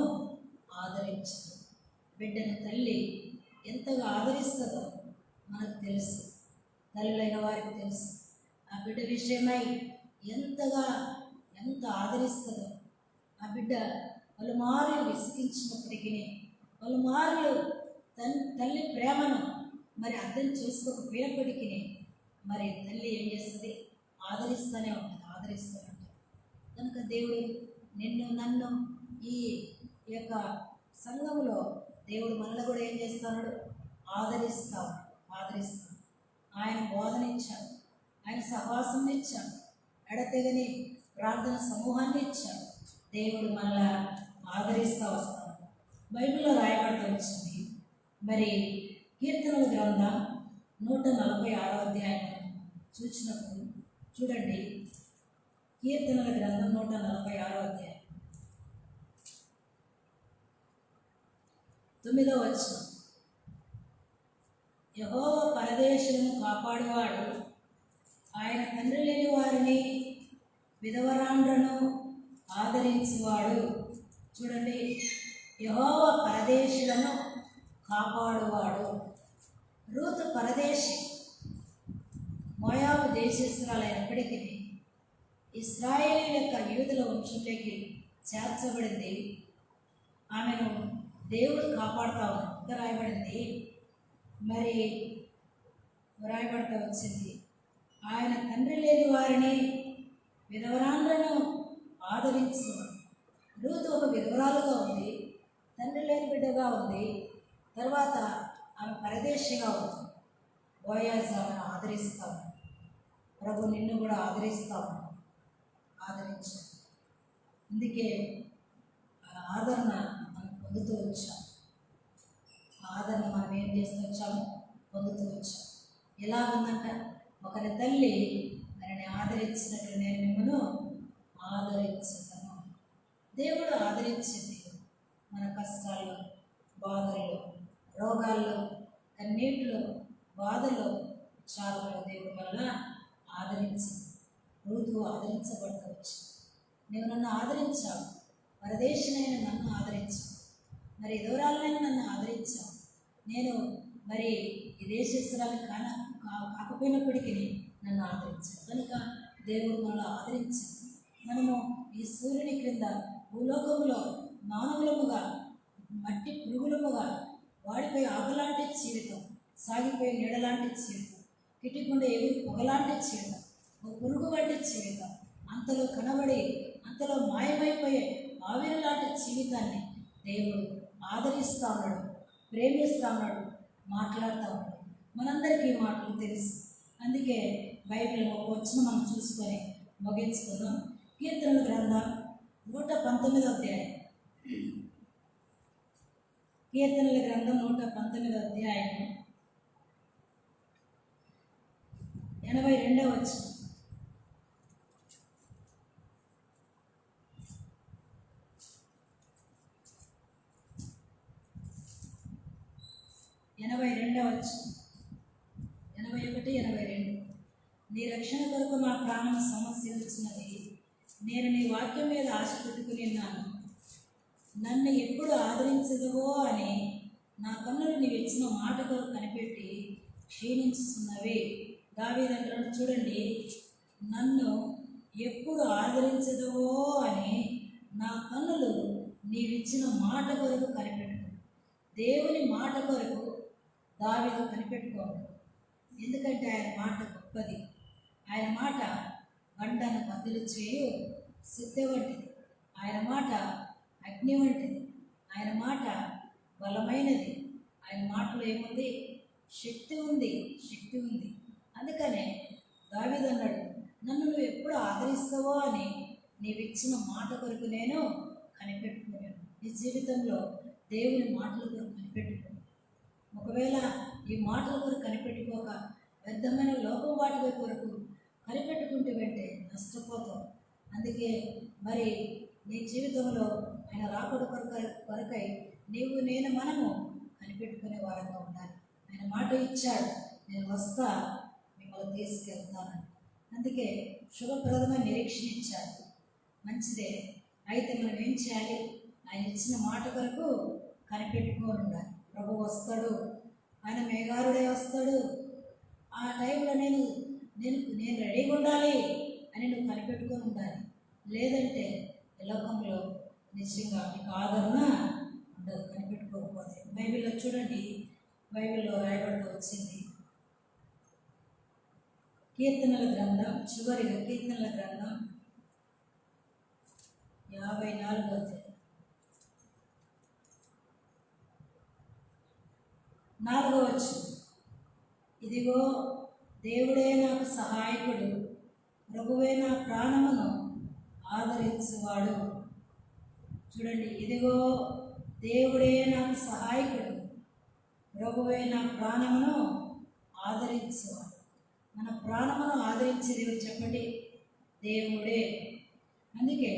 ఆదరించను. బిడ్డను తల్లి ఎంతగా ఆదరిస్తుందో మనకు తెలుసు, తల్లులైన వారికి తెలుసు. ఆ బిడ్డ విషయమై ఎంత ఆదరిస్తుందో. ఆ బిడ్డ పలుమార్లు విసిగించినప్పటికీ, పలుమార్లు తల్లి ప్రేమను మరి అర్థం చేసుకోకపోయినప్పటికీ మరి తల్లి ఏం చేస్తుంది? ఆదరిస్తూనే ఉంటుంది. కనుక దేవుడు నన్ను ఈ యొక్క సంఘంలో దేవుడు మనల్ని కూడా ఏం చేస్తున్నాడు? ఆదరిస్తాడు. ఆయన బోధన ఇచ్చాడు, ఆయన సహవాసం ఇచ్చాడు, ఎడతెగని ప్రార్థన సమూహాన్ని ఇచ్చాడు. దేవుడు మనల్ని ఆదరిస్తూ వస్తాడు. బైబిల్లో రాయబడుతూ వచ్చింది. మరి కీర్తనల గ్రంథం 146వ అధ్యాయం చూసినప్పుడు చూడండి. కీర్తనల గ్రంథం 146వ అధ్యాయం 9వ వచనం. యెహోవా పరదేశులను కాపాడువాడు, ఆయన తండ్రి లేని వారిని విధవరాండ్రను ఆదరించువాడు. చూడండి, యెహోవా పరదేశులను కాపాడువాడు. రూతు పరదేశి, మోయాబు దేశస్తురాలైనప్పటికీ ఇశ్రాయేలీయుల యొక్క యూదుల వంశంలోకి చేర్చబడింది. ఆమెను దేవుడు కాపాడుతా ఉన్నాడు. రాయబడింది, మరి రాయబడతా వచ్చింది, ఆయన తండ్రి లేని వారిని విధవరాండ్రను ఆదరించు. రూతు ఒక విధవరాలుగా ఉంది, తండ్రి లేని బిడ్డగా ఉంది. తర్వాత ఆమె పరదేశిగా ఉంది. బోయాజు ఆమెను ఆదరిస్తాము. ప్రభు నిన్ను కూడా ఆదరిస్తాము. ఆదరించాను. అందుకే ఆదరణ మనం పొందుతూ వచ్చాం. ఆదరణ మనం ఏం చేస్తూ వచ్చాము? పొందుతూ వచ్చాం. ఎలా ఉందంట, ఒకరి తల్లి మరి ఆదరించినట్లు నేను మిమ్మల్ని ఆదరించుతాను. దేవుడు ఆదరించింది మన కష్టాల్లో, బాధల్లో, రోగాల్లో, కన్నీటిలో, బాధలో, విచారంలో దేవుడి వల్ల ఆదరించింది. రూతు ఆదరించబడవచ్చు. నువ్వు నన్ను ఆదరించావు, పరదేశినైన నన్ను ఆదరించావు, మరి దూరాలైన నన్ను ఆదరించావు. నేను మరి ఈ దేశస్తురాలు కాకపోయినప్పటికీ నన్ను ఆదరించాను కనుక దేవుడు మనల్ని ఆదరించాడు. మనము ఈ సూర్యుని క్రింద భూలోకములో మానవులముగా, మట్టి పురుగులముగా, వాడిపై ఆగలాంటి జీవితం, సాగిపోయే నీడలాంటి జీవితం, కిటికుండా ఎగురు పొగలాంటి జీవితం, ఒక పురుగు వంటి జీవితం, అంతలో కనబడి అంతలో మాయమైపోయే ఆవిరి లాంటి జీవితాన్ని దేవుడు ఆదరిస్తూ ఉన్నాడు, ప్రేమిస్తూ ఉన్నాడు, మాట్లాడుతూ ఉన్నాడు. మనందరికీ ఈ మాటలు తెలుసు. అందుకే బైబిల్ ఒక వచనం మనం చూసుకొని ముగించుకుందాం. కీర్తనల గ్రంథం 119వ అధ్యాయం. కీర్తనల గ్రంథం 119వ అధ్యాయం 82వ వచనం. వచనం 81, 82. నీ రక్షణ కొరకు నా ప్రాణం సమస్యలుచున్నది. నేను నీ వాక్యం మీద ఆశ పెట్టుకుని ఉన్నాను. నన్ను ఎప్పుడు ఆదరించదువో అని నా కన్నులు నీవు ఇచ్చిన మాట కొరకు కనిపెట్టి క్షీణించుతున్నవి. దావీదంటాడు, చూడండి, నన్ను ఎప్పుడు ఆదరించదువో అని నా కన్నులు నీవిచ్చిన మాట కొరకు కనిపెట్టుకు. దేవుని మాట కొరకు దావీదు కనిపెట్టుకోవాలి. ఎందుకంటే ఆయన మాట గొప్పది. ఆయన మాట గంటను బద్దలు చేయు సిద్ధ వంటిది. ఆయన మాట అగ్ని వంటిది. ఆయన మాట బలమైనది. ఆయన మాటలో ఏముంది? శక్తి ఉంది, శక్తి ఉంది. అందుకనే దావీదు అన్నాడు, నన్ను నువ్వు ఎప్పుడు ఆదరిస్తావో అని నీవిచ్చిన మాట కొరకు నేను కనిపెట్టుకున్నాను. నీ జీవితంలో దేవుని మాటల కొరకు కనిపెట్టుకో. ఒకవేళ ఈ మాటల కొరకు కనిపెట్టుకోక వ్యర్థమైన లోపం వాటి కొరకు కనిపెట్టుకుంటూ వెంటే నష్టపోతాం. అందుకే మరి నీ జీవితంలో ఆయన రాకడ కొరకై నీవు నేను మనము కనిపెట్టుకునే వారంగా ఉండాలి. ఆయన మాట ఇచ్చాడు, నేను వస్తా, మిమ్మల్ని తీసుకెళ్తానని. అందుకే శుభప్రదమైన నిరీక్షణ ఇచ్చాడు. మంచిదే. అయితే మనం ఏం చేయాలి? ఆయన ఇచ్చిన మాట కొరకు కనిపెట్టుకొని ఉండాలి. ప్రభు వస్తాడు, ఆయన మేఘారుడే వస్తాడు. ఆ టైంలో నేను రెడీగా ఉండాలి అని నువ్వు కనిపెట్టుకొని ఉండాలి. లేదంటే లోకంలో నిజంగా నీకు ఆదరణ ఉండదు కనిపెట్టుకోకపోతే. బైబిల్లో చూడండి, బైబిల్లో రాయబడుతూ వచ్చింది. కీర్తనల గ్రంథం, చివరిగా కీర్తనల గ్రంథం 54వ అధ్యాయం 4వ వచనం. ఇదిగో దేవుడే నాకు సహాయకుడు, ప్రభువే నా ప్రాణమును ఆదరించువాడు. చూడండి, ఇదిగో దేవుడే నాకు సహాయకుడు, ప్రభువే నా ప్రాణమును ఆదరించువాడు. మన ప్రాణమును ఆదరించే దేవుడు చెప్పండి, దేవుడే. అందుకే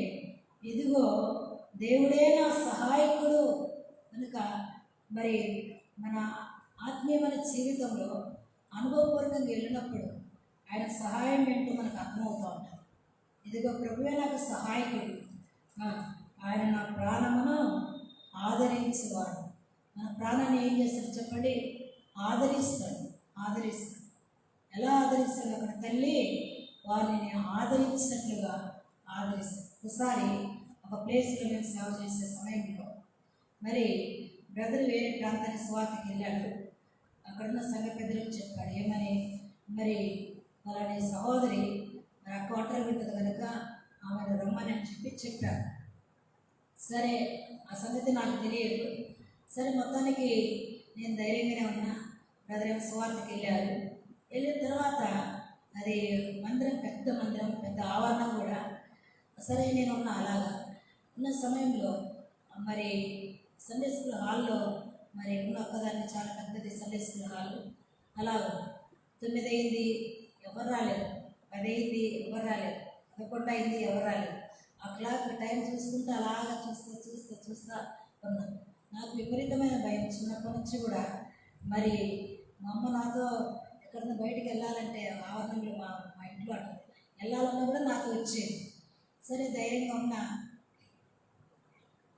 ఇదిగో దేవుడే నా సహాయకుడు. కనుక మరి మన ఆత్మీయమైన జీవితంలో అనుభవపూర్వకంగా వెళ్ళినప్పుడు ఆయన సహాయం ఏంటో మనకు అర్థమవుతూ ఉంటుంది. ఇదిగో ప్రభువే నాకు సహాయకుడు, ఆయన నా ప్రాణమును ఆదరించేవాడు. మన ప్రాణాన్ని ఏం చేస్తాడు చెప్పండి? ఆదరిస్తాడు. ఎలా ఆదరిస్తాడు? అక్కడ తల్లి వారిని ఆదరించినట్లుగా ఆదరిస్తాడు. ఒకసారి ఒక ప్లేస్లో మేము సేవ చేసే సమయంలో మరి బ్రదర్ వేరే ప్రాంతానికి స్వార్థకి వెళ్ళాడు. అక్కడున్న సంఘ పెద్దలకు చెప్పాడు, ఏమని, మరి వాళ్ళని సహోదరి మరి ఆ క్వార్టర్ ఉంటుంది కనుక ఆమెను రమ్మని అని చెప్పాడు. సరే, ఆ సంగతి నాకు తెలియదు. సరే, మొత్తానికి నేను ధైర్యంగానే ఉన్నా. బ్రదర్ ఏమో స్వార్థకి వెళ్ళారు. వెళ్ళిన తర్వాత అది మందిరం, పెద్ద ఆవరణం కూడా. సరే, నేను ఉన్నా. అలాగా ఉన్న సమయంలో మరి సండే స్కూల్ హాల్లో మరి ఉన్న ఒక్కదాన్ని, చాలా పెద్దది సండే స్కూల్ హాల్. అలా 9 అయింది, ఎవరు రాలేదు. 10 అయింది ఎవరు రాలేదు, 11 అయింది ఎవరు రాలేదు. అట్లా టైం చూసుకుంటూ అలాగా చూస్తా ఉన్నాను. నాకు విపరీతమైన భయం చిన్నప్పటి నుంచి కూడా. మరి మా అమ్మ నాతో ఎక్కడన్నా బయటికి వెళ్ళాలంటే ఆవరణంలో మా ఇంట్లో అంటుంది, వెళ్ళాలన్నా కూడా నాతో వచ్చేది. సరే ధైర్యంగా ఉన్నా.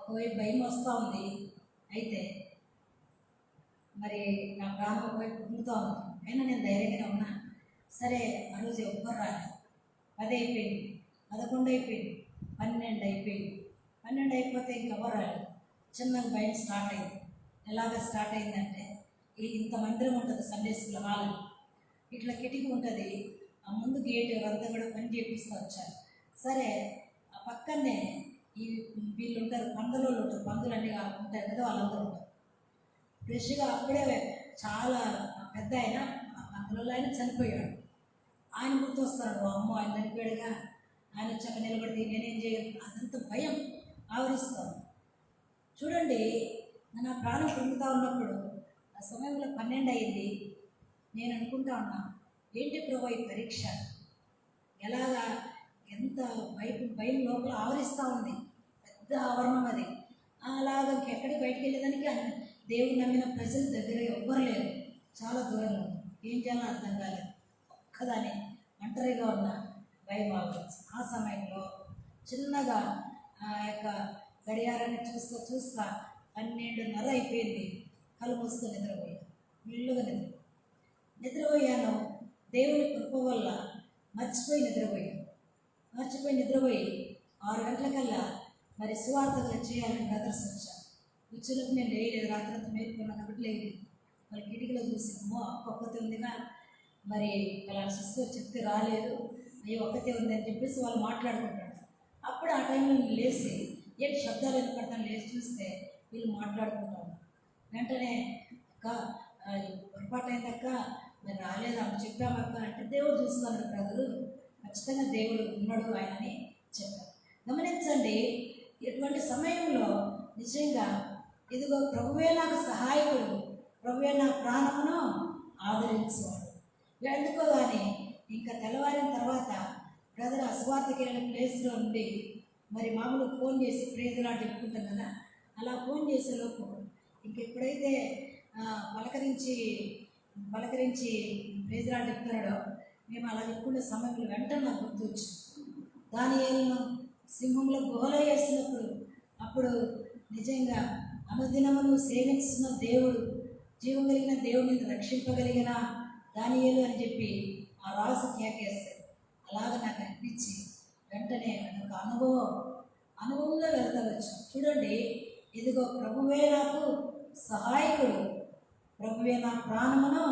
ఒకవైపు భయం వస్తూ ఉంది, అయితే మరి నా ప్రాణం ఒకవైపు పొందుతూ ఉంది. అయినా నేను ధైర్యంగానే ఉన్నా. సరే ఆ రోజు ఎవ్వరు రాలేదు. 10 అయిపోయింది, 11 అయిపోయింది, 12 అయిపోయింది. 12 అయిపోతే ఇంకెవ్వరు రాలేదు. చిన్నగా భయం స్టార్ట్ అయింది. ఎలాగ స్టార్ట్ అయిందంటే, ఇంత మందిరం ఉంటుంది సండే స్కూల్ హాల్, ఇట్లా కిటికీ ఉంటుంది, ఆ ముందు గేట్ అంతా కూడా పని చేపిస్తూ వచ్చారు. సరే ఆ పక్కనే వీళ్ళు ఉంటారు, పందులు ఉంటారు, పందులు అన్నీ ఉంటారు కదా, వాళ్ళందరూ ఉంటారు. ఫ్రెష్గా అప్పుడే చాలా పెద్ద అందులో ఆయన చనిపోయాడు. ఆయన గుర్తొస్తాడు, అమ్మో ఆయన చనిపోయాడుగా, ఆయన వచ్చాక నిలబడితే నేనేం చేయను, అదంత భయం ఆవరిస్తాను. చూడండి, నా ప్రాణం పొందుతూ ఉన్నప్పుడు ఆ సమయంలో 12 అయింది. నేను అనుకుంటా ఉన్నా, ఏంటి ప్రభు ఈ పరీక్ష, ఎలాగా, ఎంత భయం లోపల ఆవరిస్తూ ఉంది, పెద్ద ఆవరణం అది. అలాగా ఎక్కడికి బయటికి వెళ్ళేదానికి దేవుడు నమ్మిన ప్రజల దగ్గర ఎవ్వరు లేరు, చాలా దూరంగా ఉంది. ఏం చేయాలో అర్థం కాలేదు. ఒక్కదాని ఒంటరిగా ఉన్న భయం ఆవరించి. ఆ సమయంలో చిన్నగా ఆ యొక్క గడియారాన్ని చూస్తా 12:30 అయిపోయింది. కళ్ళు మూసుకొని నిద్రపోయాను, మెల్లుగా నిద్రపోయాను. దేవుని కృప వల్ల మర్చిపోయి నిద్రపోయి 6 గంటలకల్లా మరి సువార్తగా చేయాలని బ్రదర్స్ వచ్చారు. వచ్చినప్పుడు నేను లేయలేదు, రాత్రి అంతా మేలుకున్నా కాబట్టి లేదు. వాళ్ళ కిటికీలో చూసి, అమ్మో ఒక్కతే ఉందిగా, మరి అలా సిస్టర్ చెప్తే రాలేదు, అయ్యో ఒక్కతే ఉందని చెప్పేసి వాళ్ళు మాట్లాడుకుంటారు. అప్పుడు ఆ టైంలో నేను లేచి ఏంటి శబ్దాలు వినపడతాను, లేచి చూస్తే వీళ్ళు మాట్లాడుకుంటాను. వెంటనే అక్క పొరపాటు అయిందక్క, మరి రాలేదు అమ్మ చెప్పామక్క అంటే, దేవుడు చూస్తున్నాడు బ్రదరు, ఖచ్చితంగా దేవుడు ఉన్నాడు ఆయనని చెప్పారు. గమనించండి, ఇటువంటి సమయంలో నిజంగా ఇదిగో ప్రభువే నాకు సహాయకుడు, ప్రభువే నా ప్రాణమును ఆదరించేవాడు. ఎందుకో కానీ ఇంకా తెల్లవారిన తర్వాత బ్రదర్ అస్వార్థకి వెళ్ళిన ప్లేస్లో ఉండి మరి మామూలు ఫోన్ చేసి ప్రేజ్ లాంటి చెప్పుకుంటాం కదా, అలా ఫోన్ చేసేలోపు ఇంకెప్పుడైతే పలకరించి ప్రేజ్ లాంటి చెప్తున్నాడో, మేము అలా చెప్పుకునే సమయంలో వెంటనే నాకు గుర్తు వచ్చింది. దానియేలును సింహంలో గుహలో వేసినప్పుడు, అప్పుడు నిజంగా అనుదినమును సేవిస్తున్న దేవుడు, జీవం కలిగిన దేవుడిని రక్షింపగలిగిన దానియేలు అని చెప్పి ఆ రాజు కేకేస్తాడు. అలాగ నాకు అనిపించి వెంటనే ఒక అనుభవంగా వెళ్తా వచ్చాను. చూడండి, ఇదిగో ప్రభువే నాకు సహాయకుడు, ప్రభువే నా ప్రాణమును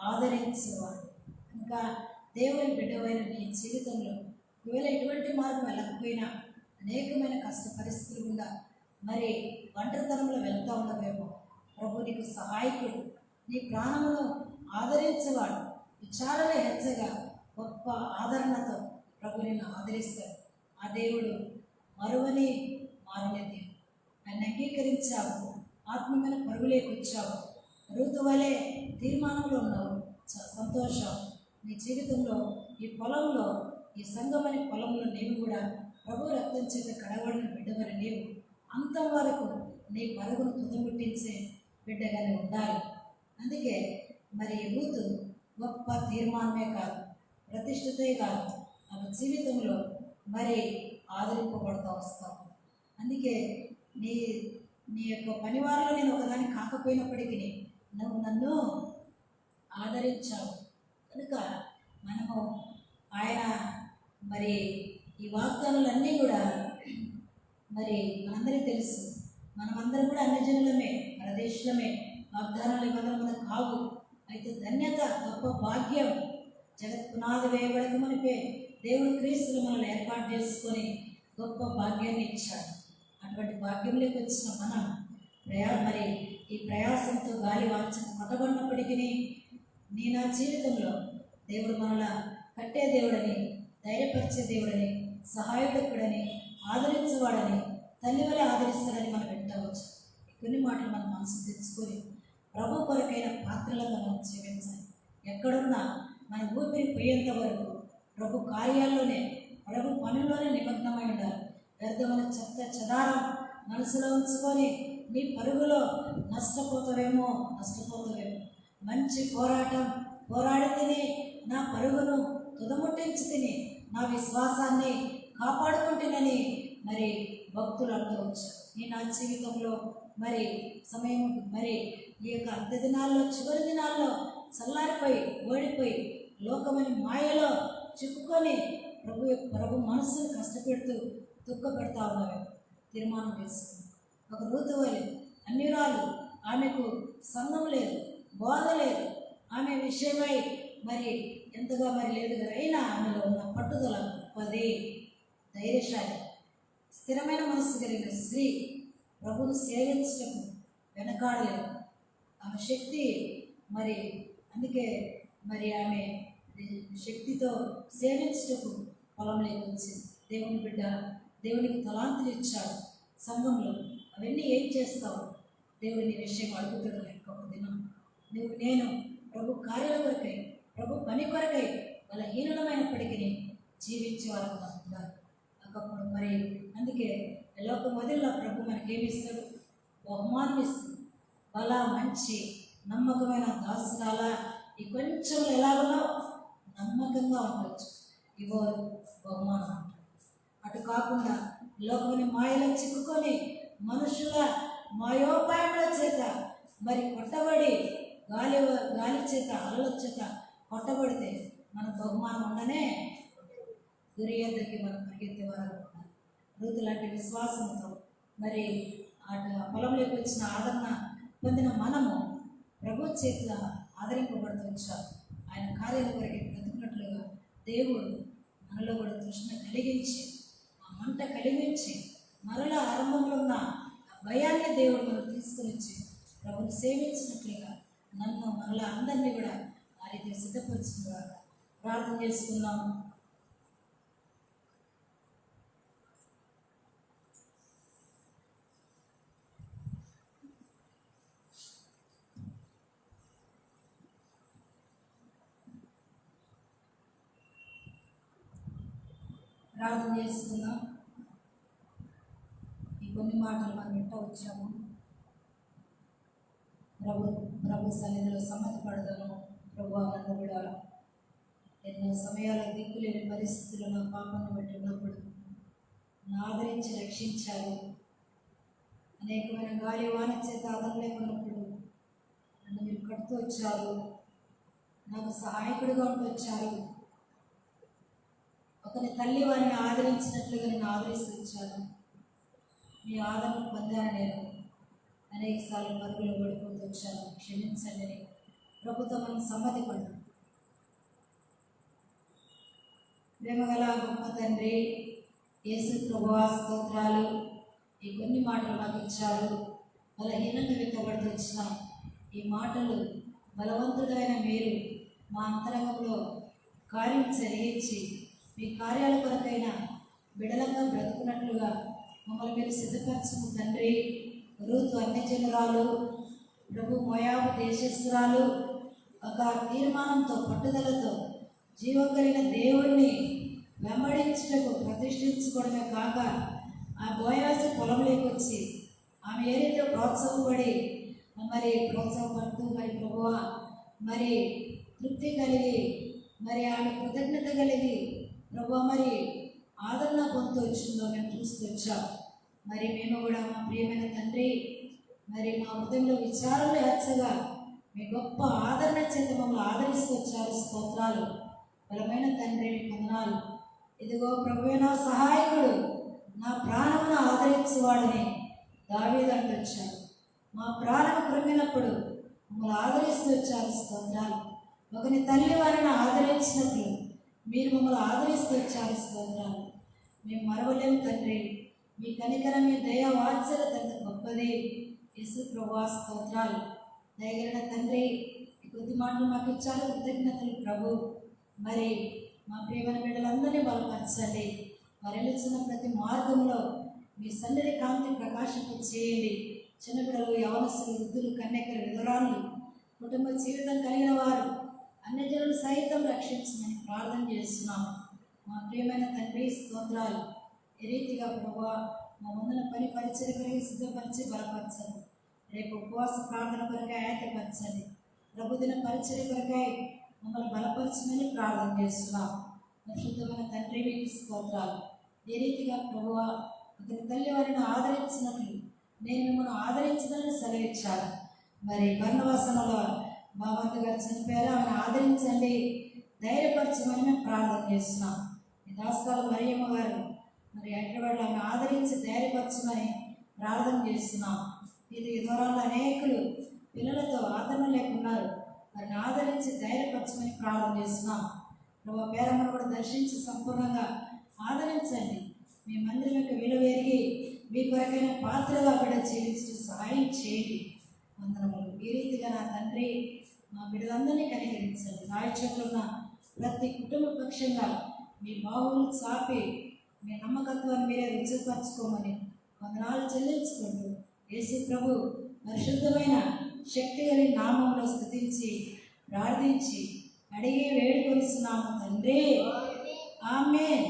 ఆదరించేవాడు. ఇంకా దేవుని బిడ్డవైన నీ జీవితంలో ఒకవేళ ఎటువంటి మార్గం వెళ్ళకపోయినా, అనేకమైన కష్ట పరిస్థితులు గుండా మరి ఒంటరితనంలో వెళ్తూ ఉండవేమో, ప్రభు నీకు సహాయకుడు, నీ ప్రాణమును ఆదరించేవాడు. విచారణ హెచ్చగా గొప్ప ఆదరణతో ప్రభు నిన్ను ఆదరిస్తాడు. ఆ దేవుడు మారని దేవుడు. నన్ను అంగీకరించావు, ఆత్మీయమైన పరుగులేకి వచ్చావు, ఋతు వలె తీర్మానంలో ఉన్నావు. సంతోషం. నీ జీవితంలో ఈ పొలంలో, ఈ సంఘమని పొలంలో నీవు కూడా ప్రభు రక్తం చేత కడగబడిన బిడ్డవని నీవు అంతం వరకు నీ పరుగును తుదముట్టించే బిడ్డగానే ఉండాలి. అందుకే మరి ఋతు గొప్ప తీర్మానమే కాదు, ప్రతిష్టతే కాదు, ఆమె జీవితంలో మరి ఆదరింపబడుతూ వస్తాము. అందుకే నీ యొక్క పనివారిలో నేను ఒకదాన్ని కాకపోయినప్పటికీ నువ్వు నన్ను ఆదరించావు కనుక మనము ఆయన మరి ఈ వాగ్దానాలన్నీ కూడా మరి మనందరికీ తెలుసు. మనమందరం కూడా అన్యజనులమే, పరదేశులమే, వాగ్దానాలు ఇవ్వడం మనకు కావు. అయితే ధన్యత, గొప్ప భాగ్యం, జగత్ పునాది వేయబడక మనపే దేవుడు క్రీస్తులు మనల్ని ఏర్పాటు చేసుకొని గొప్ప భాగ్యాన్ని ఇచ్చాడు. అటువంటి భాగ్యంలోకి వచ్చిన మనం మరి ఈ ప్రయాసంతో గాలి వాంఛన మొదబడినప్పటికీ నా జీవితంలో దేవుడు మనలా కట్టే దేవుడని, ధైర్యపరిచే దేవుడని, సహాయకుడని, ఆదరించేవాడని, తల్లి వల్ల ఆదరిస్తాడని మనం వింటవచ్చు. కొన్ని మాటలు మన మనసు తెచ్చుకొని ప్రభు కొరకైన పాత్రలను మనం జీవించాలి. ఎక్కడున్నా మన ఊపిరి పోయేంత వరకు ప్రభు కార్యాల్లోనే, ప్రభు పనుల్లోనే నిమగ్నమై ఉండాలి. వ్యర్థమైన చెత్త చెదారం మనసులో ఉంచుకొని నీ పరుగులో నష్టపోతావేమో. మంచి పోరాటం పోరాడి తిని నా పరుగును తుదముట్టించి తిని నా విశ్వాసాన్ని కాపాడుకుంటునని మరి భక్తులు అనుకోవచ్చు. ఈ నా జీవితంలో మరి సమయం మరి ఈ యొక్క అర్ధ దినాల్లో, చివరి దినాల్లో చల్లారిపోయి ఓడిపోయి లోకమని మాయలో చిక్కుకొని ప్రభు మనసును కష్టపెడుతూ దుఃఖపెడతా ఉన్నవి. తీర్మానం చేసుకుంది. ఒక ఋతువలి అన్యురాలు, ఆమెకు సంఘం లేదు, బోధ లేదు, ఆమె విషయమై మరి ఎంతగా మరి లేదు కదా, అయినా ఆమెలో ఉన్న పట్టుదల గొప్పది. ధైర్యశాలి, స్థిరమైన మనస్సు కలిగిన స్త్రీ ప్రభువును సేవించటకు వెనకాడలేదు. ఆమె శక్తి మరి అందుకే మరి ఆమె శక్తితో సేవించటకు పొలం లేకొచ్చింది. దేవుని బిడ్డ దేవునికి తలాంతులు ఇచ్చాడు సంఘంలో. అవన్నీ ఏం చేస్తావు? దేవుని విషయం అడుగుతాడు. లెక్క ఒక దినం నేను ప్రభు కార్యాల కొరకై, ప్రభు పని కొరకై బలహీనమైనప్పటికీ జీవించే వాళ్ళకు అంటున్నారు. ఒకప్పుడు మరి అందుకే లోక మొదల్లో ప్రభు మనకేమిస్తాడు? బహుమానం ఇస్తుంది. బల మంచి నమ్మకమైన దాసురాల, ఈ కొంచెం ఎలాగో నమ్మకంగా ఉండవచ్చు, ఇవో బహుమానం అంటారు. అటు కాకుండా లోకముని మాయలో చిక్కుకొని మనుషుల మాయోపాయముల చేత మరి కొట్టబడి గాలి చేత అలల చేత కొట్టబడితే మన బహుమానం ఉండనే దుర్యోధకి మనం పరిగెత్తే వారు ఉంటారు. ఋతు లాంటి విశ్వాసంతో మరి అటు పొలంలోకి వచ్చిన ఆదరణ పొందిన మనము ప్రభు చేతిలో ఆదరింపబడుతూ వచ్చాం. ఆయన కార్యాల కొరకు బ్రతుకున్నట్లుగా దేవుడు మనలో కూడా తృష్ణ కలిగించి, ఆ మంట కలిగించి, మరలా ఆరంభంలో ఉన్న భయాన్ని దేవుడు మనం తీసుకుని వచ్చి ప్రభుని సేవించినట్లుగా నన్ను మరలా అందరినీ కూడా ఆ రీతి సిద్ధపరుచుకున్నారు. ప్రార్థన చేసుకున్నాం. ఈ కొన్ని మాటలు మనం వింటూ వచ్చాము. ప్రభు సన్నిధిలో సమ్మతి పడదాము. ప్రభు నన్ను కూడా ఎన్నో సమయాల దిక్కులేని పరిస్థితుల్లో నా పాపాన్ని బట్టి ఉన్నప్పుడు నన్ను ఆదరించి రక్షించారు. అనేకమైన గాలి వాన చేత ఆదరలేకున్నప్పుడు నన్ను మీరు కడుతూ వచ్చారు. నాకు సహాయకుడిగా ఉంటూ వచ్చారు. ఒకరి తల్లి వారిని ఆదరించినట్లుగా నేను ఆదరిస్తూ వచ్చాను. మీ ఆదరణ పొందాను. నేను అనేక సార్లు పరుగులు ఓడిపోతూ వచ్చాను. క్షమించండి అని ప్రభుత్వం మనం సమ్మతి పడ్డాం. ప్రేమగల గొప్ప తండ్రి యేసు ప్రభువా స్తోత్రాలు. ఈ కొన్ని మాటలు మాకు ఇచ్చారు. బలహీనంగా వ్యక్తపడుతూ వచ్చిన ఈ మాటలు బలవంతుడైన మీరు మా అంతరంగంలో కార్యం జరిగించి మీ కార్యాల కొరకైనా బిడలంగా బ్రతుకున్నట్లుగా మమ్మల్ని మీరు సిద్ధపరచుకు తండ్రి. రూతు అన్యజనురాలు, ప్రభు మోయాబు దేశస్థురాలు, ఒక తీర్మానంతో పట్టుదలతో జీవం కలిగిన దేవుణ్ణి వెంబడించుటకు ప్రతిష్ఠించుకోవడమే కాక ఆ బోయాసు పొలంలోకి వచ్చి ఆమె ఏదైతే ప్రోత్సాహపడి మరి ప్రోత్సాహపడుతూ మరి ప్రభువ మరి తృప్తి కలిగి మరి ఆమె కృతజ్ఞత కలిగి ప్రభు మరి ఆదరణ పొందుతూ వచ్చిందో మేము చూస్తూ వచ్చాం. మరి మేము కూడా మా ప్రియమైన తండ్రి మరి మా హృదయంలో విచారాలు హెచ్చగా మీ గొప్ప ఆదరణ చేత మమ్మల్ని ఆదరిస్తూ వచ్చారు. స్తోత్రాలు. బలమైన తండ్రి మీ వందనాలు. ఇదిగో ప్రభువే నా సహాయకుడు, నా ప్రాణమును ఆదరించేవాడిని దావీదు అంటూ వచ్చారు. మా ప్రాణం కృంగినప్పుడు మమ్మల్ని ఆదరిస్తూ వచ్చారు. స్తోత్రాలు. ఒకని తల్లి వారిని ఆదరించినట్లు మీరు మమ్మల్ని ఆదరిస్తూ వచ్చారు. స్తోత్రాలు. మేము మరవలేము తండ్రి. మీ కనికరం, మీ దయ, వాత్సల్యత ఎంత గొప్పది. యేసు ప్రభువా స్తోత్రాలు. దయగలిగిన తండ్రి ఈ కొద్ది మాటలు మాకు ఇచ్చారు. కృతజ్ఞతలు ప్రభు. మరి మా ప్రియమైన బిడ్డలందరినీ బలపరచండి. వారు వెళ్తున్న ప్రతి మార్గంలో మీ సన్నిధి కాంతి ప్రకాశింప చేయండి. చిన్నపిల్లలు, యవనస్తులు, వృద్ధులు, కన్యకలు, విధురాళ్ళు, కుటుంబ జీవితం కలిగిన వారు అన్యజనులు సైతం రక్షించమని ప్రార్థన చేస్తున్నాము. మా ప్రియమైన తండ్రి స్తోత్రాలు. ఈ రీతిగా ప్రభువా మా ముందున పని పరిచయం కొరకు సిద్ధపరిచి బలపరచండి. రేపు ఉపవాస ప్రార్థన కొరకై ఆయతపరచండి. ప్రభుదిన పరిచయం కొరకై మమ్మల్ని బలపరచమని ప్రార్థన చేస్తున్నాం. పరిశుద్ధమైన తండ్రి మీకు స్తోత్రాలు. ఏ రీతిగా ప్రభువా ఒకరి తల్లి వారిని ఆదరించినట్లు నేను మిమ్మల్ని ఆదరించదని సెలవిచ్చాను. మరి బర్ణవాసనలో బాబాంత గారు చనిపోయారు, ఆమెను ఆదరించండి, ధైర్యపరచమని మేము ప్రార్థన చేస్తున్నాం. ఈ దాసకాల మరియమ్మ గారు మరి హైదరాబాద్లో ఆమెను ఆదరించి ధైర్యపరచమని ప్రార్థన చేస్తున్నాం. ఇది దూరాల్లో అనేకులు పిల్లలతో ఆదరణ లేకున్నారు, వారిని ఆదరించి ధైర్యపరచమని ప్రార్థన చేస్తున్నాం. ప్రభు పేరమ్మను కూడా దర్శించి సంపూర్ణంగా ఆదరించండి. మీ మందిరం యొక్క విలువ ఎరిగి మీ కొరకైన పాత్రగా కూడా జీవించడం సహాయం చేయండి. వందనములు. ఈ రీతిగా నా తండ్రి మా బిడ్డలందరినీ కనికరించండి. రాయచోట్ల ఉన్న ప్రతి కుటుంబ పక్షంగా మీ బాహువులు చాపి మీ నమ్మకత్వాన్ని మీరే రుచిపరచుకోమని వందనాలు చెల్లించుకుంటూ యేసు ప్రభు పరిశుద్ధమైన శక్తి కలిగిన నామంలో స్తుతించి ప్రార్థించి అడిగి వేడుకొనిస్తున్నాము తండ్రి, ఆమేన్.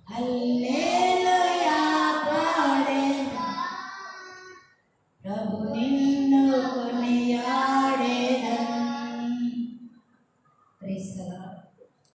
Hallelujah.